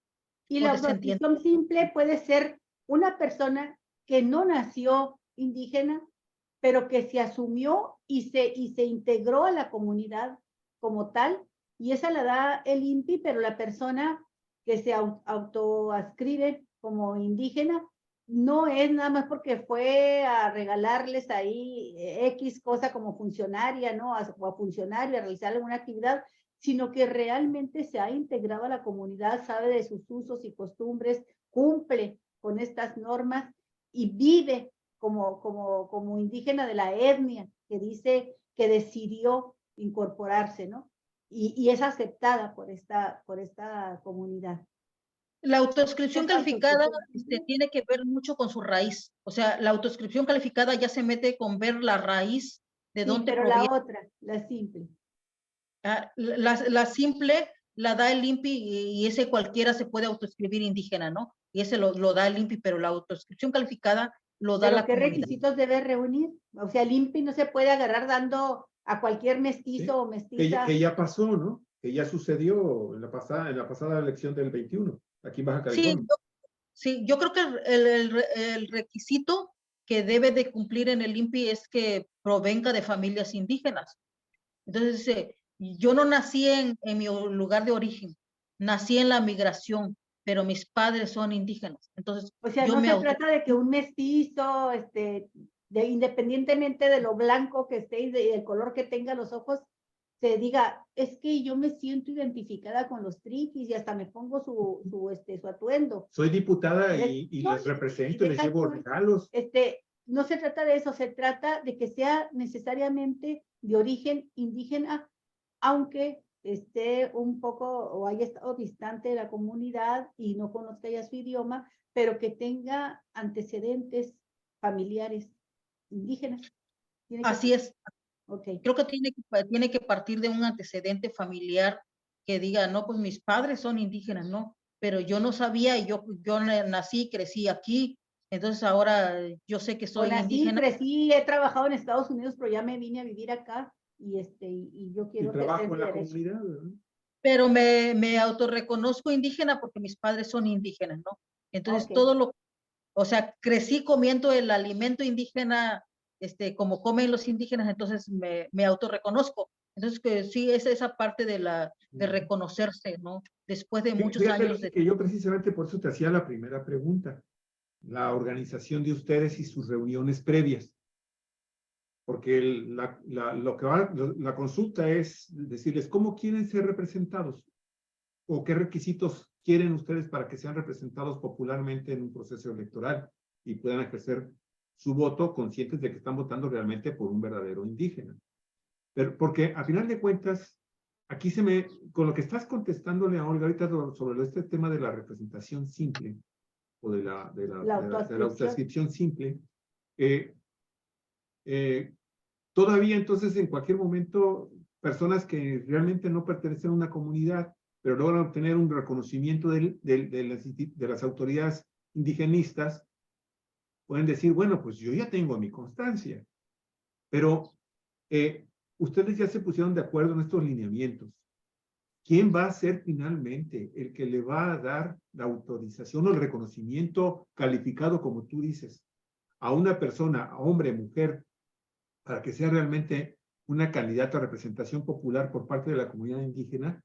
Y la autoscripción simple puede ser una persona que no nació indígena, pero que se asumió y se integró a la comunidad como tal, y esa la da el INPI, pero la persona que se autoascribe como indígena no es nada más porque fue a regalarles ahí X cosa como funcionaria, ¿no? O a funcionario a realizar alguna actividad, sino que realmente se ha integrado a la comunidad, sabe de sus usos y costumbres, cumple con estas normas y vive como indígena de la etnia que dice que decidió incorporarse, ¿no? Y es aceptada por esta comunidad. La autoscripción calificada tiene que ver mucho con su raíz. O sea, la autoscripción calificada ya se mete con ver la raíz de dónde pero proviene. la otra, la simple. La simple la da el INPI y ese cualquiera se puede autoescribir indígena, ¿no? Y ese lo da el INPI, pero la autoescripción calificada lo da la ¿Pero qué comunidad. requisitos debe reunir? O sea, el INPI no se puede agarrar dando a cualquier mestizo, ¿sí?, o mestiza. Que ya pasó, ¿no? Que ya sucedió en la pasada elección del 21, aquí en Baja California. Sí, yo creo que el requisito que debe de cumplir en el INPI es que provenga de familias indígenas. Entonces, yo no nací en mi lugar de origen, nací en la migración, pero mis padres son indígenas. Entonces, o sea, no se trata de que un mestizo, independientemente de lo blanco que esté y del color que tenga los ojos, se diga, es que yo me siento identificada con los triquis y hasta me pongo su atuendo. Soy diputada y les represento y les llevo regalos. No se trata de eso, se trata de que sea necesariamente de origen indígena, aunque esté un poco o haya estado distante de la comunidad y no conozca ya su idioma, pero que tenga antecedentes familiares indígenas. Así es. Okay. Creo que tiene que partir de un antecedente familiar que diga, no, pues mis padres son indígenas, no, pero yo no sabía y yo nací y crecí aquí, entonces ahora yo sé que soy indígena. Crecí, he trabajado en Estados Unidos, pero ya me vine a vivir acá y yo quiero trabajo en la comunidad, ¿no? Pero me autorreconozco indígena porque mis padres son indígenas, ¿no? Entonces todo o sea, crecí comiendo el alimento indígena como comen los indígenas, entonces me autorreconozco. Entonces, que sí, es esa parte de reconocerse, ¿no? Después de muchos Fíjate, años Lucy, de... que yo precisamente por eso te hacía la primera pregunta, la organización de ustedes y sus reuniones previas. Porque la consulta es decirles cómo quieren ser representados o qué requisitos quieren ustedes para que sean representados popularmente en un proceso electoral y puedan ejercer su voto conscientes de que están votando realmente por un verdadero indígena. Pero porque a final de cuentas, aquí con lo que estás contestándole a Olga ahorita sobre este tema de la representación simple o de la autoascripción simple, todavía entonces en cualquier momento personas que realmente no pertenecen a una comunidad, pero logran obtener un reconocimiento de las autoridades indigenistas, pueden decir, bueno, pues yo ya tengo mi constancia, pero ustedes ya se pusieron de acuerdo en estos lineamientos. ¿Quién va a ser finalmente el que le va a dar la autorización o el reconocimiento calificado, como tú dices, a una persona, a hombre, mujer, para que sea realmente una candidata a representación popular por parte de la comunidad indígena?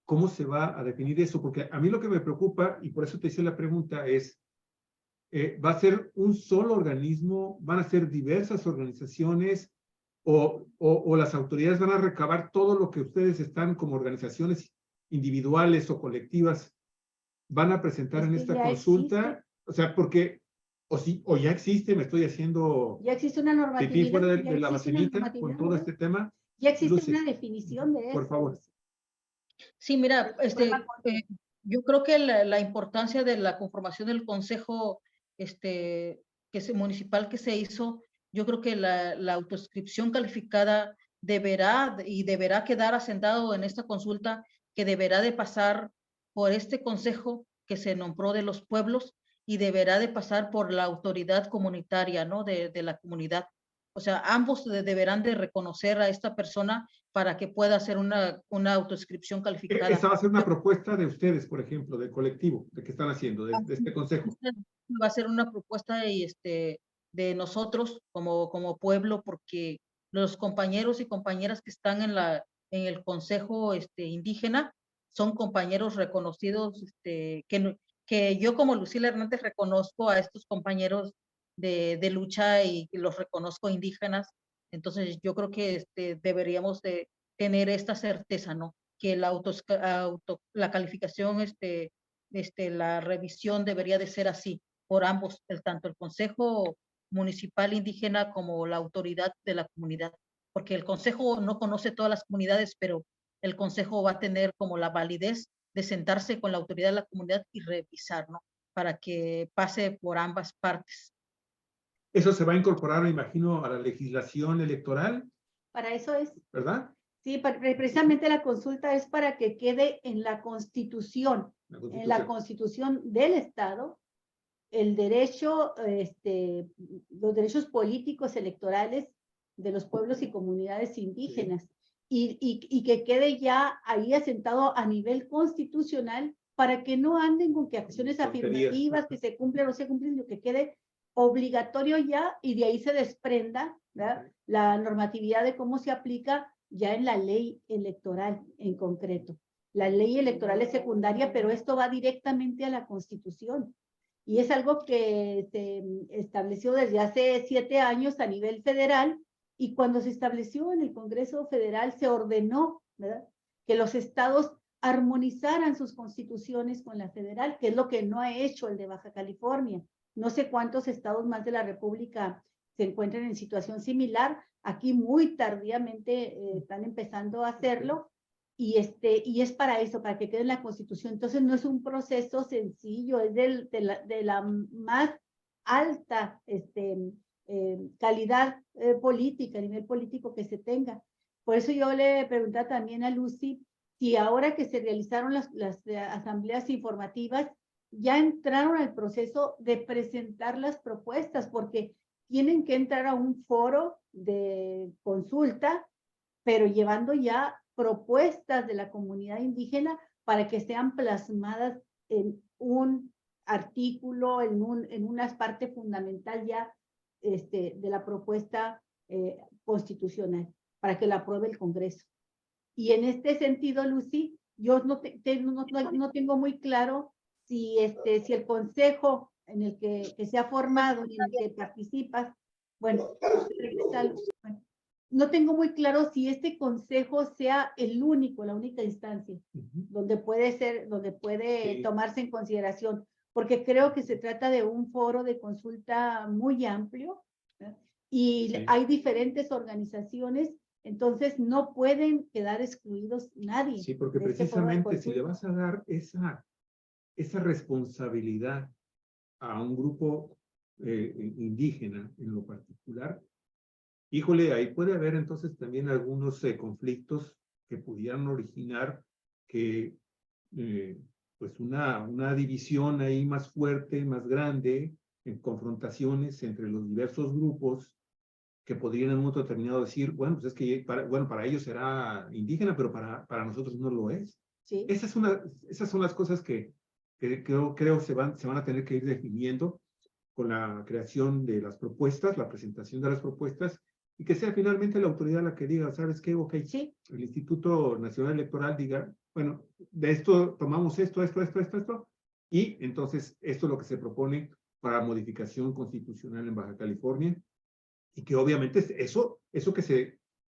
¿Cómo se va a definir eso? Porque a mí lo que me preocupa, y por eso te hice la pregunta, es, ¿va a ser un solo organismo? ¿Van a ser diversas organizaciones? ¿O las autoridades van a recabar todo lo que ustedes están como organizaciones individuales o colectivas van a presentar en esta consulta? Existe. O sea, porque, o ya existe, me estoy haciendo ya existe una normatividad, pipí fuera de la vaselita con todo este tema. Ya existe una definición de eso. Por favor. Sí, mira, yo creo que la importancia de la conformación del consejo municipal que se hizo, yo creo que la autoscripción calificada deberá quedar asentado en esta consulta, que deberá de pasar por este consejo que se nombró de los pueblos y deberá de pasar por la autoridad comunitaria, ¿no? De la comunidad. O sea, ambos deberán de reconocer a esta persona para que pueda hacer una autoscripción calificada. Esa va a ser una propuesta de ustedes, por ejemplo, del colectivo, de que están haciendo, de este consejo. Va a ser una propuesta de nosotros como pueblo, porque los compañeros y compañeras que están en el consejo indígena son compañeros reconocidos, que yo como Lucila Hernández reconozco a estos compañeros de lucha y los reconozco indígenas. Entonces yo creo que deberíamos de tener esta certeza, ¿no? Que la calificación, la revisión debería de ser así por ambos, tanto el Consejo Municipal Indígena como la autoridad de la comunidad, porque el Consejo no conoce todas las comunidades, pero el Consejo va a tener como la validez de sentarse con la autoridad de la comunidad y revisar, ¿no? Para que pase por ambas partes. Eso se va a incorporar, me imagino, a la legislación electoral. Para eso es. ¿Verdad? Sí, precisamente la consulta es para que quede en la Constitución, en la Constitución del Estado, el derecho, los derechos políticos electorales de los pueblos y comunidades indígenas, sí. y que quede ya ahí asentado a nivel constitucional para que no anden con que acciones afirmativas, que se cumplen o no se cumplen, sino que quede obligatorio ya y de ahí se desprenda, ¿verdad?, la normatividad de cómo se aplica ya en la ley electoral en concreto. La ley electoral es secundaria, pero esto va directamente a la Constitución. Y es algo que se estableció desde hace 7 años a nivel federal, y cuando se estableció en el Congreso Federal se ordenó, ¿verdad?, que los estados armonizaran sus constituciones con la federal, que es lo que no ha hecho el de Baja California. No sé cuántos estados más de la República se encuentran en situación similar. Aquí muy tardíamente están empezando a hacerlo, y es para eso, para que quede en la Constitución. Entonces no es un proceso sencillo, es de la más alta calidad política, a nivel político que se tenga. Por eso yo le preguntaba también a Lucy si ahora que se realizaron las asambleas informativas ya entraron al proceso de presentar las propuestas, porque tienen que entrar a un foro de consulta, pero llevando ya propuestas de la comunidad indígena para que sean plasmadas en un artículo, en una parte fundamental ya de la propuesta constitucional para que la apruebe el Congreso. Y en este sentido, Lucy, yo no tengo muy claro si el consejo en el que se ha formado y en el que participas, bueno, no tengo muy claro si este consejo sea el único, la única instancia donde puede Sí. tomarse en consideración, porque creo que se trata de un foro de consulta muy amplio, ¿verdad? Y Sí. hay diferentes organizaciones, entonces no pueden quedar excluidos nadie. Sí, porque de este foro de precisamente si le consulta. vas a dar esa responsabilidad a un grupo indígena en lo particular, híjole, ahí puede haber entonces también algunos conflictos que pudieran originar que pues una división ahí más fuerte, más grande, en confrontaciones entre los diversos grupos que podrían en un momento determinado decir, bueno, pues es que para ellos será indígena, pero para nosotros no lo es. Sí. Esas son las cosas que creo se van a tener que ir definiendo con la creación de las propuestas, la presentación de las propuestas, y que sea finalmente la autoridad la que diga, ¿sabes qué? Ok, Sí. el Instituto Nacional Electoral diga, bueno, de esto tomamos esto, y entonces esto es lo que se propone para modificación constitucional en Baja California, y que obviamente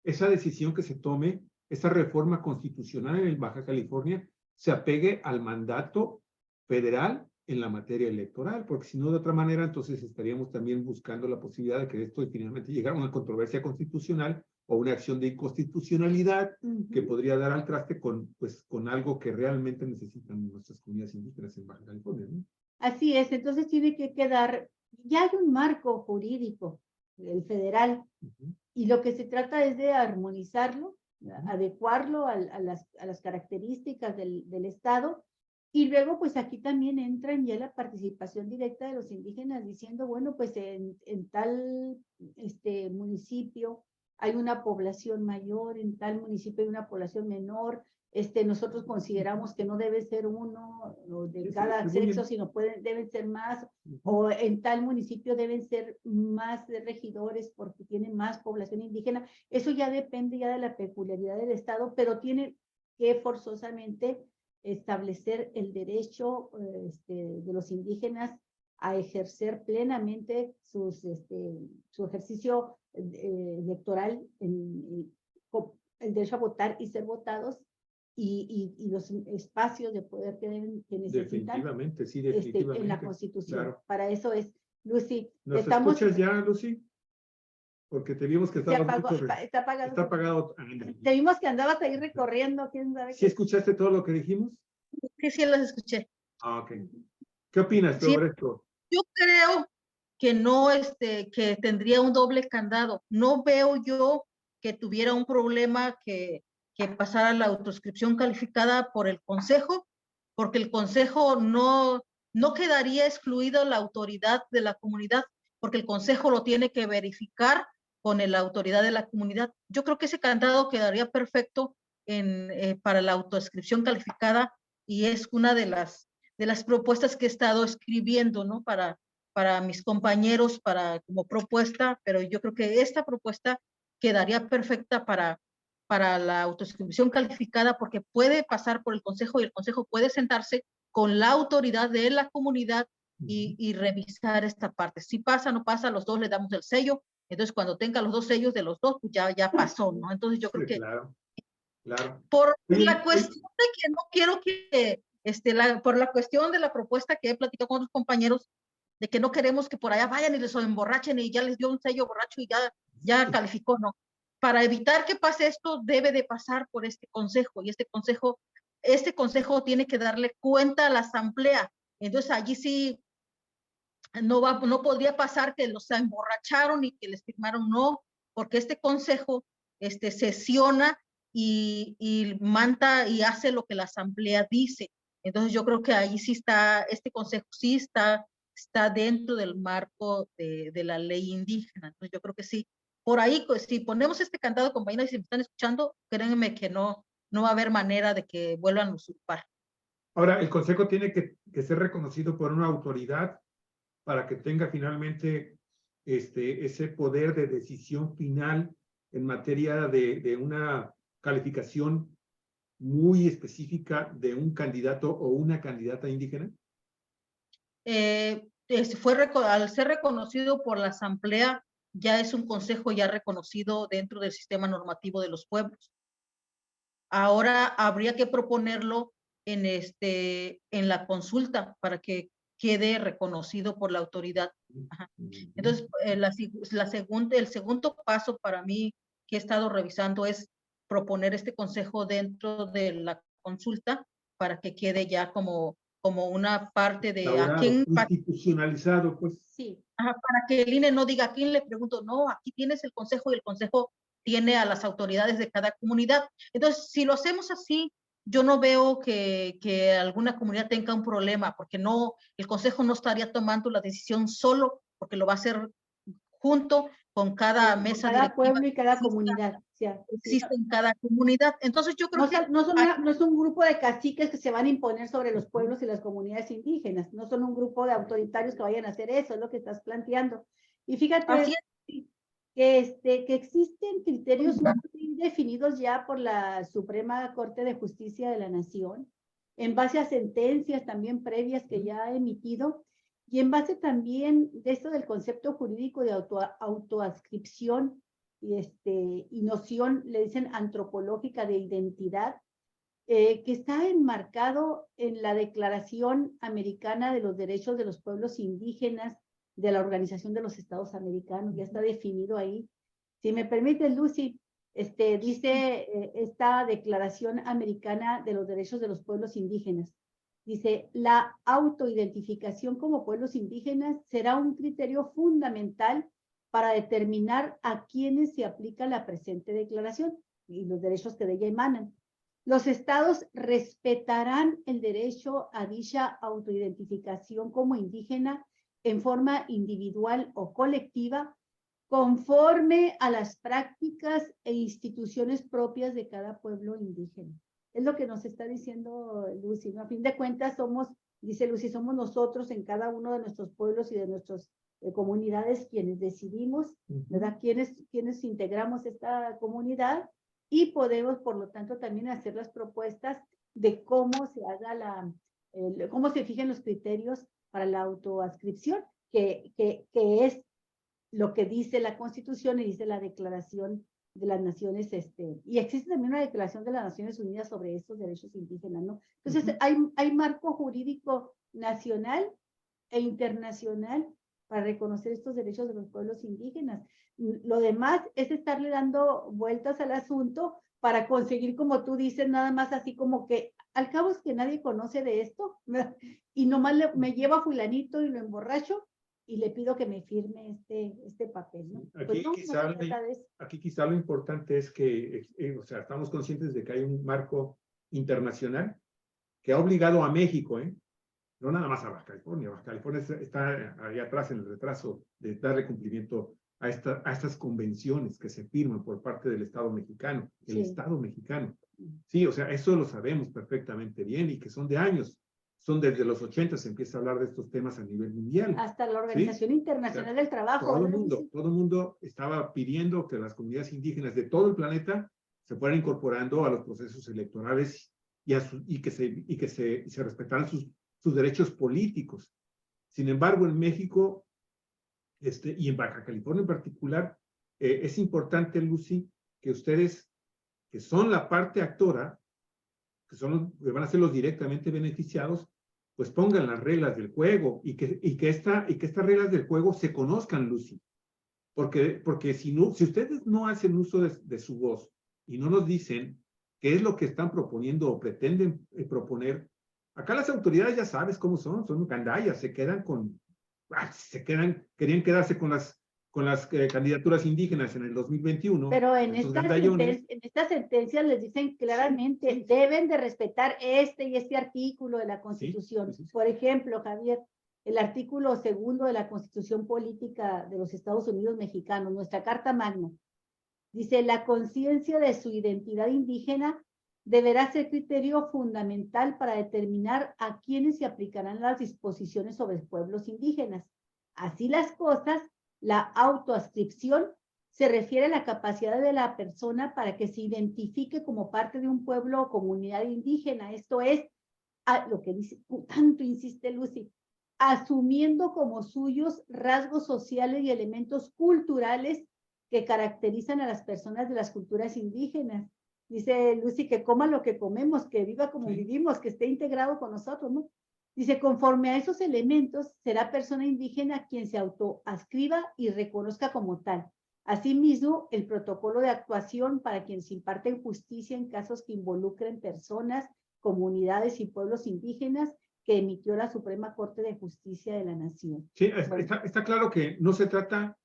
esa decisión que se tome, esa reforma constitucional en Baja California, se apegue al mandato federal en la materia electoral, porque si no, de otra manera, entonces estaríamos también buscando la posibilidad de que esto finalmente llegara a una controversia constitucional o una acción de inconstitucionalidad que podría dar al traste con algo que realmente necesitan nuestras comunidades indígenas en Baja California, ¿no? Así es, entonces tiene que quedar, ya hay un marco jurídico, el federal, y lo que se trata es de armonizarlo, adecuarlo a las características del Estado, y luego pues aquí también entran ya la participación directa de los indígenas diciendo, bueno, pues en tal municipio hay una población mayor, en tal municipio hay una población menor, nosotros consideramos que no debe ser uno de cada sexo, sino deben ser más, o en tal municipio deben ser más regidores porque tienen más población indígena. Eso ya depende ya de la peculiaridad del Estado, pero tiene que forzosamente establecer el derecho de los indígenas a ejercer plenamente su ejercicio electoral, el derecho a votar y ser votados, y los espacios de poder que necesitan. Definitivamente, sí, definitivamente. En la Constitución. Claro. Para eso es, Lucy. ¿Nos escuchas ya, Lucy? Porque te vimos que está apagado. Está apagado. Te vimos que andabas ahí recorriendo, quién sabe. ¿Sí escuchaste todo lo que dijimos? Sí, las escuché. Ah, ok. ¿Qué opinas sobre esto? Yo creo que no, que tendría un doble candado. No veo yo que tuviera un problema que pasara la autoinscripción calificada por el Consejo, porque el Consejo no quedaría excluida la autoridad de la comunidad, porque el Consejo lo tiene que verificar con la autoridad de la comunidad. Yo creo que ese candado quedaría perfecto para la autoinscripción calificada, y es una de las propuestas que he estado escribiendo, ¿no? Para mis compañeros, como propuesta, pero yo creo que esta propuesta quedaría perfecta para la autoinscripción calificada, porque puede pasar por el Consejo y el Consejo puede sentarse con la autoridad de la comunidad y revisar esta parte. Si pasa, no pasa, los dos le damos el sello, entonces cuando tenga los dos sellos de los dos, pues ya pasó, ¿no? Entonces yo creo que claro. Por la cuestión de que no quiero que, por la cuestión de la propuesta que he platicado con otros compañeros, de que no queremos que por allá vayan y les emborrachen y ya les dio un sello borracho y ya calificó, no. Para evitar que pase esto, debe de pasar por este consejo, y este consejo tiene que darle cuenta a la asamblea. Entonces allí sí no podría pasar que los emborracharon y que les firmaron, no, porque este consejo sesiona y manda y hace lo que la asamblea dice. Entonces yo creo que ahí sí está, este consejo sí está dentro del marco de la ley indígena. Entonces yo creo que sí. Por ahí, pues, si ponemos este candado, compañeros, y si me están escuchando, créanme que no va a haber manera de que vuelvan a usurpar. Ahora, el consejo tiene que ser reconocido por una autoridad para que tenga finalmente ese poder de decisión final en materia de una calificación muy específica de un candidato o una candidata indígena? Al ser reconocido por la Asamblea, ya es un consejo ya reconocido dentro del sistema normativo de los pueblos. Ahora habría que proponerlo en la consulta para que quede reconocido por la autoridad. Ajá. Entonces, el segundo paso para mí que he estado revisando es proponer este consejo dentro de la consulta para que quede ya como una parte de a quién, institucionalizado, pues. Sí. Ajá, para que el INE no diga a quién le pregunto, no, aquí tienes el consejo y el consejo tiene a las autoridades de cada comunidad. Entonces, si lo hacemos así, yo no veo que alguna comunidad tenga un problema, porque no, el consejo no estaría tomando la decisión solo, porque lo va a hacer junto con cada mesa cada directiva pueblo y cada comunidad. existe en cada comunidad. Entonces yo creo que no es un grupo de caciques que se van a imponer sobre los pueblos y las comunidades indígenas, no son un grupo de autoritarios que vayan a hacer eso, es lo que estás planteando. Y fíjate que existen criterios muy definidos ya por la Suprema Corte de Justicia de la Nación, en base a sentencias también previas que ya ha emitido, y en base también de esto del concepto jurídico de autoadscripción y noción, le dicen antropológica de identidad, que está enmarcado en la Declaración Americana de los Derechos de los Pueblos Indígenas de la Organización de los Estados Americanos, ya está definido ahí. Si me permite, Lucy, dice esta Declaración Americana de los Derechos de los Pueblos Indígenas, dice, la autoidentificación como pueblos indígenas será un criterio fundamental para determinar a quienes se aplica la presente declaración y los derechos que de ella emanan. Los estados respetarán el derecho a dicha autoidentificación como indígena en forma individual o colectiva, conforme a las prácticas e instituciones propias de cada pueblo indígena. Es lo que nos está diciendo Lucy, ¿no? A fin de cuentas dice Lucy, somos nosotros en cada uno de nuestros pueblos y de nuestras comunidades quienes decidimos, ¿verdad? Quienes integramos esta comunidad y podemos, por lo tanto, también hacer las propuestas de cómo se haga cómo se fijen los criterios para la autoadscripción, que es lo que dice la Constitución y dice la Declaración de las Naciones, y existe también una Declaración de las Naciones Unidas sobre estos derechos indígenas, ¿no? Entonces, hay marco jurídico nacional e internacional para reconocer estos derechos de los pueblos indígenas. Lo demás es estarle dando vueltas al asunto para conseguir, como tú dices, nada más así como que, al cabo es que nadie conoce de esto, y nomás me llevo a fulanito y lo emborracho, y le pido que me firme este papel, ¿no? Aquí, pues aquí quizá lo importante es que, o sea, estamos conscientes de que hay un marco internacional que ha obligado a México, no nada más a Baja California. Baja California está ahí atrás en el retraso de darle cumplimiento a estas convenciones que se firman por parte del Estado mexicano, el Estado mexicano. Sí, o sea, eso lo sabemos perfectamente bien y que son de años. Son desde los 80 se empieza a hablar de estos temas a nivel mundial. Hasta la Organización Internacional del Trabajo. Todo el mundo estaba pidiendo que las comunidades indígenas de todo el planeta se fueran incorporando a los procesos electorales y que se respetaran sus derechos políticos. Sin embargo, en México y en Baja California en particular, es importante, Lucy, que ustedes, que son la parte actora, que van a ser los directamente beneficiados, pues pongan las reglas del juego y que estas reglas del juego se conozcan, Lucy. Porque si ustedes no hacen uso de su voz y no nos dicen qué es lo que están proponiendo o pretenden proponer, acá las autoridades ya sabes cómo son gandallas, querían quedarse con las candidaturas indígenas en el 2021. Pero en estas sentencias les dicen claramente, deben de respetar este y este artículo de la Constitución. Sí. Por ejemplo, Javier, el artículo 2 de la Constitución Política de los Estados Unidos Mexicanos, nuestra Carta Magna, dice, la conciencia de su identidad indígena deberá ser criterio fundamental para determinar a quiénes se aplicarán las disposiciones sobre pueblos indígenas. Así las cosas, La autoadscripción se refiere a la capacidad de la persona para que se identifique como parte de un pueblo o comunidad indígena. Esto es lo que dice, tanto insiste Lucy, asumiendo como suyos rasgos sociales y elementos culturales que caracterizan a las personas de las culturas indígenas. Dice Lucy que coma lo que comemos, que viva como vivimos, que esté integrado con nosotros, ¿no? Dice, conforme a esos elementos, será persona indígena quien se autoadscriba y reconozca como tal. Asimismo, el protocolo de actuación para quien se imparte justicia en casos que involucren personas, comunidades y pueblos indígenas que emitió la Suprema Corte de Justicia de la Nación. Sí, está claro que no se trata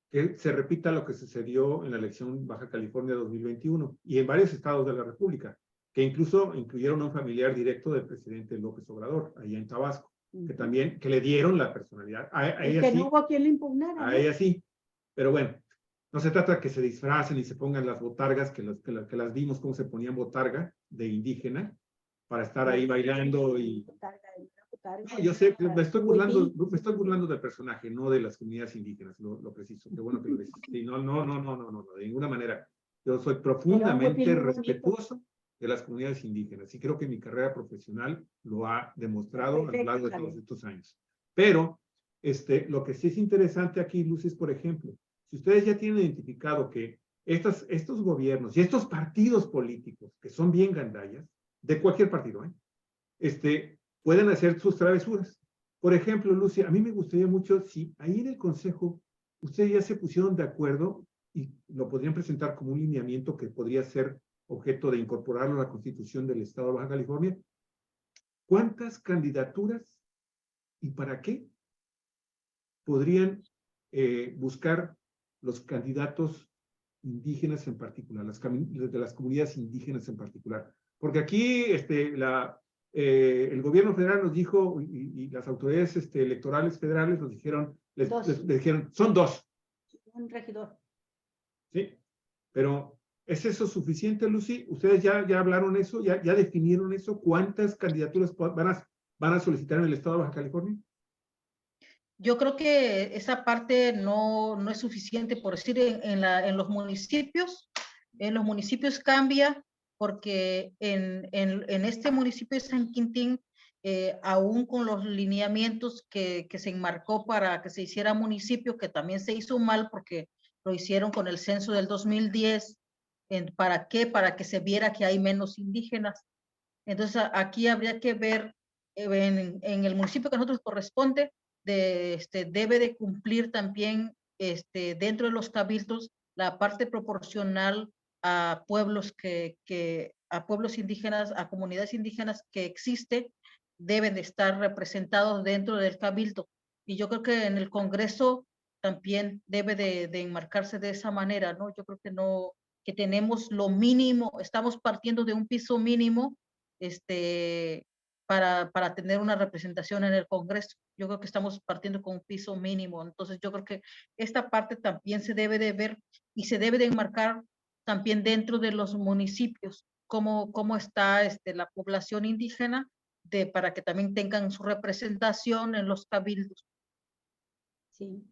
que se repita lo que sucedió en la elección Baja California 2021 y en varios estados de la República, que incluso incluyeron a un familiar directo del presidente López Obrador, allá en Tabasco, que también, que le dieron la personalidad. A ella que sí, no hubo quien le impugnara. a ella sí, pero bueno, no se trata de que se disfracen y se pongan las botargas, que las vimos cómo se ponían botarga de indígena, para estar ahí bailando y... No, yo sé, me estoy burlando del personaje, no de las comunidades indígenas, lo preciso. Qué bueno que lo dices. Sí, no, de ninguna manera. Yo soy profundamente respetuoso de las comunidades indígenas y creo que mi carrera profesional lo ha demostrado a lo largo de todos estos años. Pero lo que sí es interesante aquí, Luz, es, por ejemplo, si ustedes ya tienen identificado que estos gobiernos y estos partidos políticos, que son bien gandallas, de cualquier partido, pueden hacer sus travesuras. Por ejemplo, Lucia, a mí me gustaría mucho si ahí en el Consejo ustedes ya se pusieron de acuerdo y lo podrían presentar como un lineamiento que podría ser objeto de incorporarlo a la Constitución del Estado de Baja California. ¿Cuántas candidaturas y para qué podrían buscar los candidatos indígenas en particular, de las comunidades indígenas en particular? Porque aquí el gobierno federal nos dijo, y las autoridades electorales federales nos dijeron, les dijeron, son 2. Un regidor. Sí, pero ¿es eso suficiente, Lucy? ¿Ustedes ya hablaron eso? ¿Ya definieron eso? ¿Cuántas candidaturas van a solicitar en el estado de Baja California? Yo creo que esa parte no es suficiente, por decir, en los municipios. En los municipios cambia, porque en este municipio de San Quintín, aún con los lineamientos que se enmarcó para que se hiciera municipio, que también se hizo mal porque lo hicieron con el censo del 2010, ¿para qué? Para que se viera que hay menos indígenas. Entonces aquí habría que ver en el municipio que a nosotros corresponde, debe de cumplir también dentro de los cabildos la parte proporcional a pueblos a pueblos indígenas, a comunidades indígenas que existe, deben de estar representados dentro del cabildo. Y yo creo que en el Congreso también debe de enmarcarse de esa manera, ¿no? Yo creo que tenemos lo mínimo, estamos partiendo de un piso mínimo, para tener una representación en el Congreso. Yo creo que estamos partiendo con un piso mínimo. Entonces, yo creo que esta parte también se debe de ver y se debe de enmarcar también dentro de los municipios, cómo está la población indígena, para que también tengan su representación en los cabildos. Sí.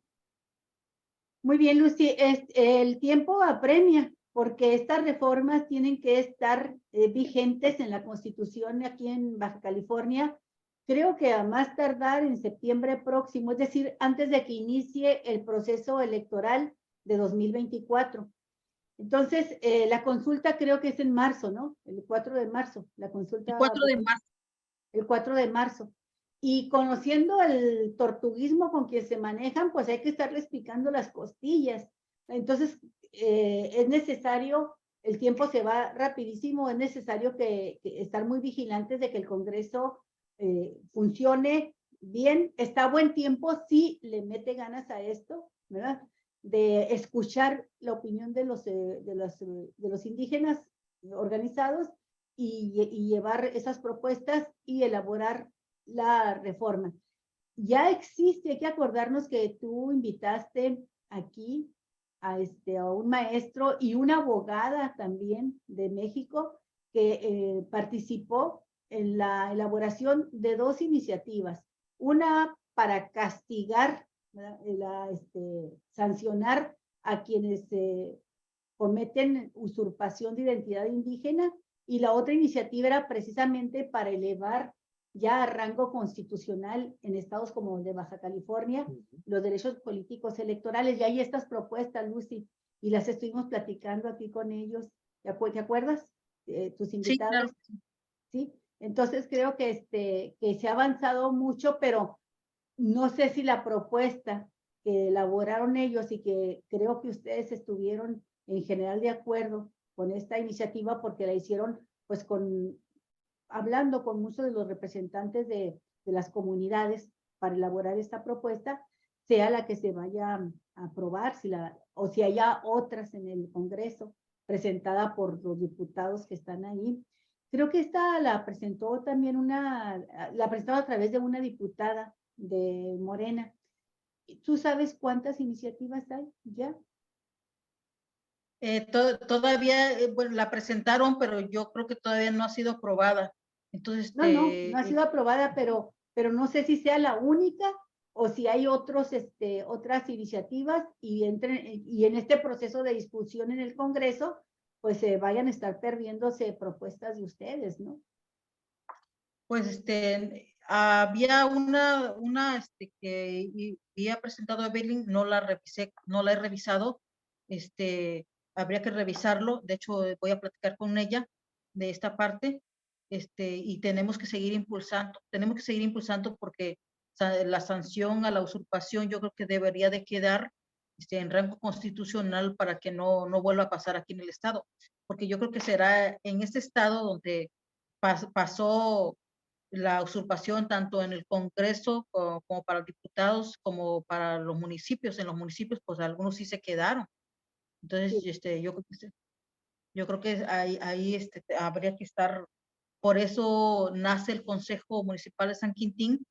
Muy bien, Lucy. El tiempo apremia, porque estas reformas tienen que estar vigentes en la Constitución aquí en Baja California, creo que a más tardar en septiembre próximo, es decir, antes de que inicie el proceso electoral de 2024. Entonces, la consulta creo que es en marzo, ¿no? El 4 de marzo, la consulta. El 4 de marzo. El 4 de marzo. Y conociendo el tortuguismo con que se manejan, pues hay que estarles picando las costillas. Entonces, es necesario, el tiempo se va rapidísimo, es necesario que estar muy vigilantes de que el Congreso funcione bien. Está a buen tiempo, sí le mete ganas a esto, ¿verdad? De escuchar la opinión de los indígenas organizados y llevar esas propuestas y elaborar la reforma. Ya existe, hay que acordarnos que tú invitaste aquí a un maestro y una abogada también de México que participó en la elaboración de 2 iniciativas. Una para castigar ¿verdad? Sancionar a quienes cometen usurpación de identidad indígena, y la otra iniciativa era precisamente para elevar ya a rango constitucional en estados como el de Baja California los derechos políticos electorales. Y hay estas propuestas, Lucy, y las estuvimos platicando aquí con ellos. ¿Te acuerdas? Tus Sí, invitados. claro. ¿Sí? Entonces creo que se ha avanzado mucho, pero no sé si la propuesta que elaboraron ellos y que creo que ustedes estuvieron en general de acuerdo con esta iniciativa, porque la hicieron pues hablando con muchos de los representantes de las comunidades para elaborar esta propuesta, sea la que se vaya a aprobar, o si haya otras en el Congreso presentada por los diputados que están ahí. Creo que esta la presentó también la presentó a través de una diputada de Morena. ¿Tú sabes cuántas iniciativas hay ya? Todavía, bueno, la presentaron, pero yo creo que todavía no ha sido aprobada. Entonces, No ha sido aprobada, pero no sé si sea la única o si hay otras iniciativas y en este proceso de discusión en el Congreso, pues vayan a estar perdiéndose propuestas de ustedes, ¿no? pues había una que había presentado Evelyn, no la revisé, no la he revisado. Habría que revisarlo. De hecho, voy a platicar con ella de esta parte. Y tenemos que seguir impulsando porque la sanción a la usurpación yo creo que debería de quedar en rango constitucional para que no vuelva a pasar aquí en el estado, porque yo creo que será en este estado donde pasó la usurpación tanto en el Congreso como para los diputados, como para los municipios. En los municipios, pues algunos sí se quedaron. Entonces, Sí. yo creo que ahí habría que estar. Por eso nace el Consejo Municipal de San Quintín,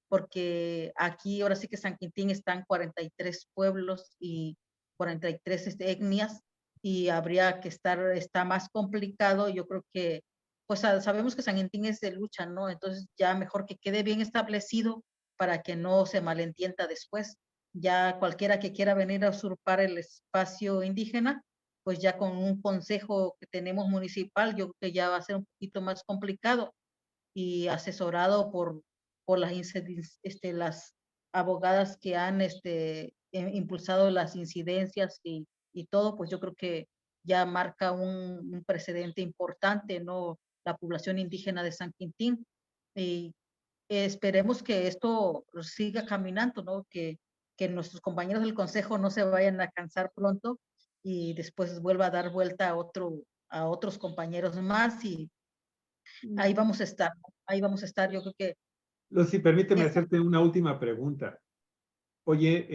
porque aquí ahora sí que San Quintín están 43 pueblos y 43 etnias, y habría que está más complicado. Yo creo que, pues sabemos que San Quintín es de lucha, ¿no? Entonces ya mejor que quede bien establecido para que no se malentienda después. Ya cualquiera que quiera venir a usurpar el espacio indígena, pues ya con un consejo que tenemos municipal, yo creo que ya va a ser un poquito más complicado, y asesorado por las abogadas que han impulsado las incidencias y todo, pues yo creo que ya marca un precedente importante, ¿no? La población indígena de San Quintín. Y esperemos que esto siga caminando, ¿no? Que nuestros compañeros del consejo no se vayan a cansar pronto y después vuelva a dar vuelta a otros compañeros más, y ahí vamos a estar, ahí vamos a estar. Yo creo que Lucy, permíteme esta, hacerte una última pregunta. Oye,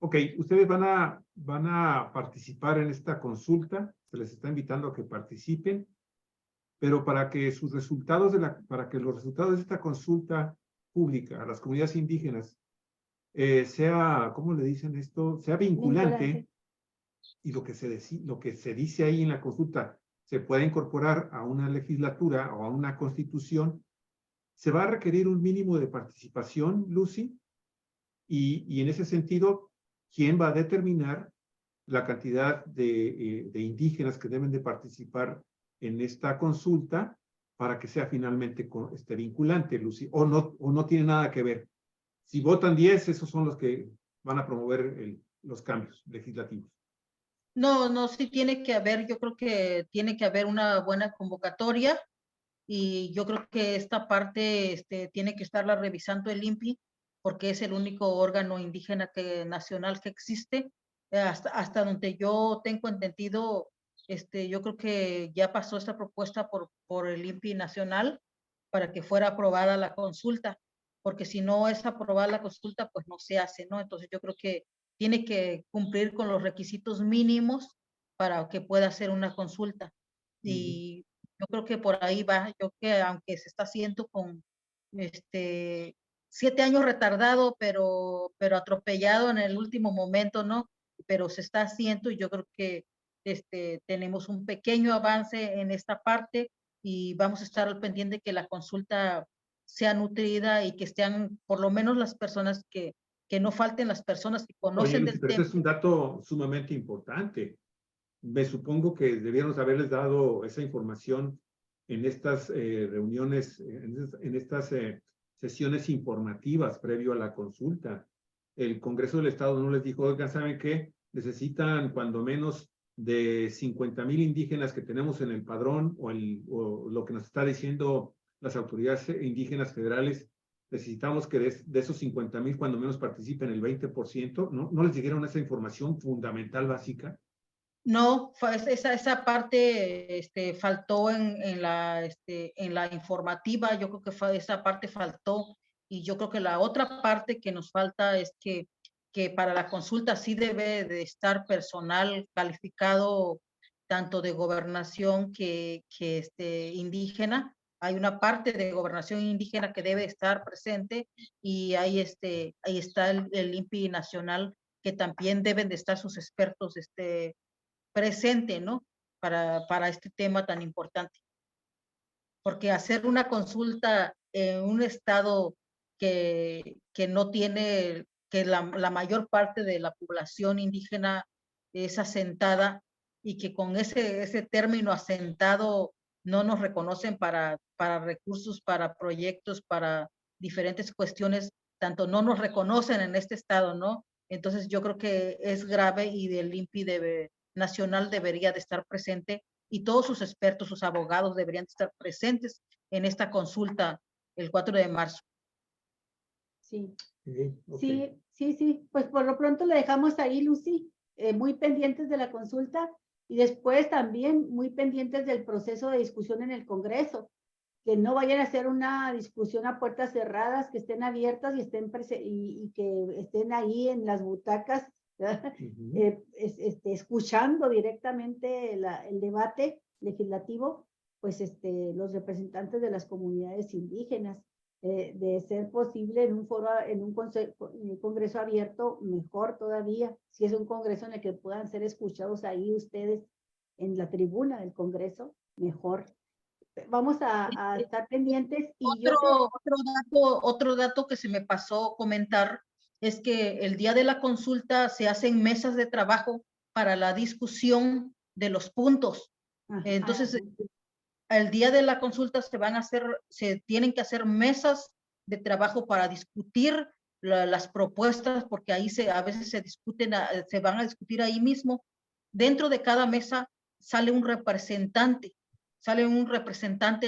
ok, ustedes van a participar en esta consulta, se les está invitando a que participen, pero para que para que los resultados de esta consulta pública a las comunidades indígenas sea, ¿cómo le dicen esto? Sea vinculante, y lo que se dice ahí en la consulta se pueda incorporar a una legislatura o a una constitución, se va a requerir un mínimo de participación, Lucy, y en ese sentido, ¿quién va a determinar la cantidad de indígenas que deben de participar en esta consulta para que sea finalmente vinculante, Lucy? ¿O no tiene nada que ver? Si votan 10, esos son los que van a promover los cambios legislativos. no, sí tiene que haber, yo creo que tiene que haber una buena convocatoria, y yo creo que esta parte tiene que estarla revisando el INPI, porque es el único órgano indígena nacional que existe. Hasta donde yo tengo entendido, yo creo que ya pasó esta propuesta por el INPI nacional para que fuera aprobada la consulta, porque si no es aprobada la consulta, pues no se hace, ¿no? Entonces yo creo que tiene que cumplir con los requisitos mínimos para que pueda hacer una consulta. Y yo creo que por ahí va. Yo que aunque se está haciendo con 7 años retardado, pero atropellado en el último momento, ¿no? Pero se está haciendo, y yo creo que tenemos un pequeño avance en esta parte, y vamos a estar al pendiente que la consulta sea nutrida y que estén por lo menos las personas que no falten las personas que Oye, conocen Lucy, del pero tema. ese es un dato sumamente importante. Me supongo que debíamos haberles dado esa información en estas reuniones, en estas sesiones informativas previo a la consulta. El Congreso del Estado no les dijo, oigan, ¿saben qué? Necesitan cuando menos de 50,000 indígenas que tenemos en el padrón o lo que nos está diciendo las autoridades indígenas federales. Necesitamos que de esos 50,000 cuando menos participen el 20%. ¿No les dieron esa información fundamental básica? No, esa parte faltó en la informativa. Yo creo que esa parte faltó, y yo creo que la otra parte que nos falta es que para la consulta sí debe de estar personal calificado, tanto de gobernación que indígena. Hay una parte de gobernación indígena que debe estar presente, y ahí está el INPI nacional, que también deben de estar sus expertos presente, ¿no? Para este tema tan importante. Porque hacer una consulta en un estado que no tiene, que la mayor parte de la población indígena es asentada, y que con ese término asentado no nos reconocen para recursos, para proyectos, para diferentes cuestiones, tanto no nos reconocen en este estado, ¿no? Entonces yo creo que es grave, y del INPI nacional debería de estar presente, y todos sus expertos, sus abogados deberían estar presentes en esta consulta el 4 de marzo. Sí. Okay. Sí. Pues por lo pronto le dejamos ahí, Lucy, muy pendientes de la consulta, y después también muy pendientes del proceso de discusión en el Congreso, que no vayan a hacer una discusión a puertas cerradas, que estén abiertas y y que estén ahí en las butacas, escuchando directamente el debate legislativo, pues los representantes de las comunidades indígenas. De ser posible en un foro, en un congreso abierto, mejor todavía. Si es un congreso en el que puedan ser escuchados ahí ustedes en la tribuna del Congreso, mejor. Vamos a estar pendientes. Y Otro dato que se me pasó comentar es que el día de la consulta se hacen mesas de trabajo para la discusión de los puntos. Entonces, el día de la consulta se tienen que hacer mesas de trabajo para discutir las propuestas, porque ahí a veces se van a discutir ahí mismo. Dentro de cada mesa sale un representante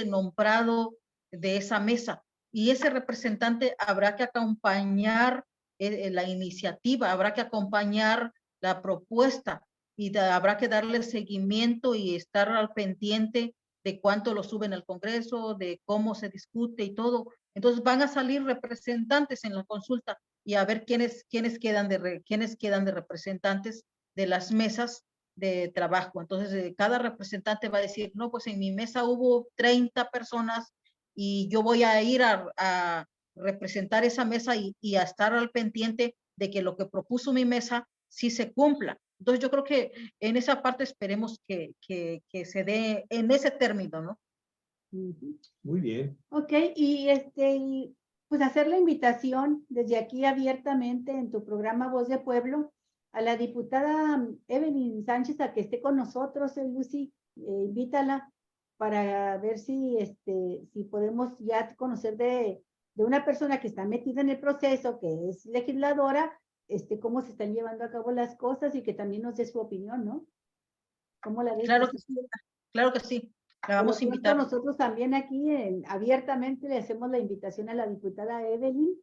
nombrado de esa mesa, y ese representante habrá que acompañar la iniciativa, habrá que acompañar la propuesta, y habrá que darle seguimiento y estar al pendiente de cuánto lo suben al Congreso, de cómo se discute y todo. Entonces van a salir representantes en la consulta, y a ver quiénes quedan de representantes de las mesas de trabajo. Entonces cada representante va a decir, no, pues en mi mesa hubo 30 personas, y yo voy a ir a representar esa mesa y a estar al pendiente de que lo que propuso mi mesa sí se cumpla. Entonces yo creo que en esa parte esperemos que se dé en ese término, ¿no? Muy bien. Ok, y pues hacer la invitación desde aquí abiertamente en tu programa Voz de Pueblo a la diputada Evelyn Sánchez a que esté con nosotros, Lucy, invítala para ver si podemos ya conocer de una persona que está metida en el proceso, que es legisladora, cómo se están llevando a cabo las cosas, y que también nos dé su opinión, ¿no? ¿Cómo la ves? Claro que sí, claro que sí. La vamos a invitar. Nosotros también aquí abiertamente le hacemos la invitación a la diputada Evelyn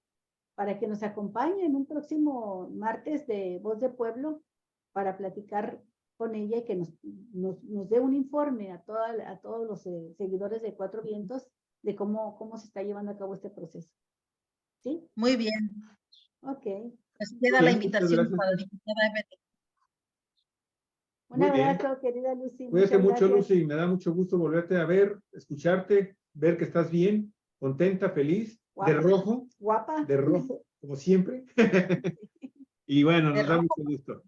para que nos acompañe en un próximo martes de Voz de Pueblo para platicar con ella y que nos dé un informe a todos los seguidores de Cuatro Vientos de cómo se está llevando a cabo este proceso. ¿Sí? Muy bien. Ok. Así queda la invitación para la diputada Evelyn. Un abrazo, querida Lucy. Cuídate mucho, Lucy. Me da mucho gusto volverte a ver, escucharte, ver que estás bien, contenta, feliz, guapa, de rojo. Guapa. De rojo, como siempre. Y bueno, nos da mucho gusto.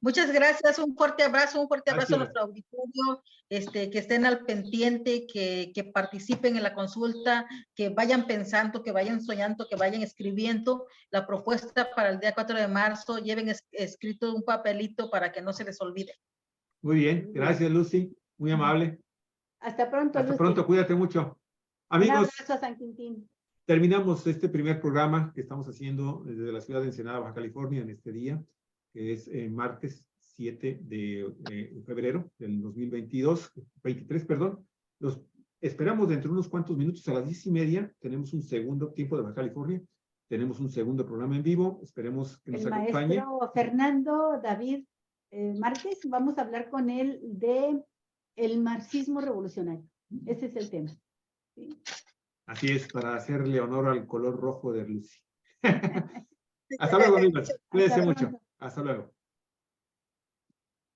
Muchas gracias, un fuerte abrazo a Gracias. nuestro auditorio, que estén al pendiente, que participen en la consulta, que vayan pensando, que vayan soñando, que vayan escribiendo la propuesta para el día 4 de marzo, lleven escrito un papelito para que no se les olvide. Muy bien, gracias Lucy, muy amable. Hasta pronto, Hasta Lucy. pronto, cuídate mucho. Un Amigos, abrazo a San Quintín. terminamos este primer programa que estamos haciendo desde la ciudad de Ensenada, Baja California, en este día, que es martes 7 de febrero del 23, perdón. Los esperamos dentro de unos cuantos minutos, a las 10:30, tenemos un segundo tiempo de Baja California, tenemos un segundo programa en vivo, esperemos que nos El acompañe. maestro Fernando David Márquez, vamos a hablar con él de el marxismo revolucionario. Ese es el tema. ¿Sí? Así es, para hacerle honor al color rojo de Lucy. Hasta luego, amigos. Cuídense mucho. Hasta luego.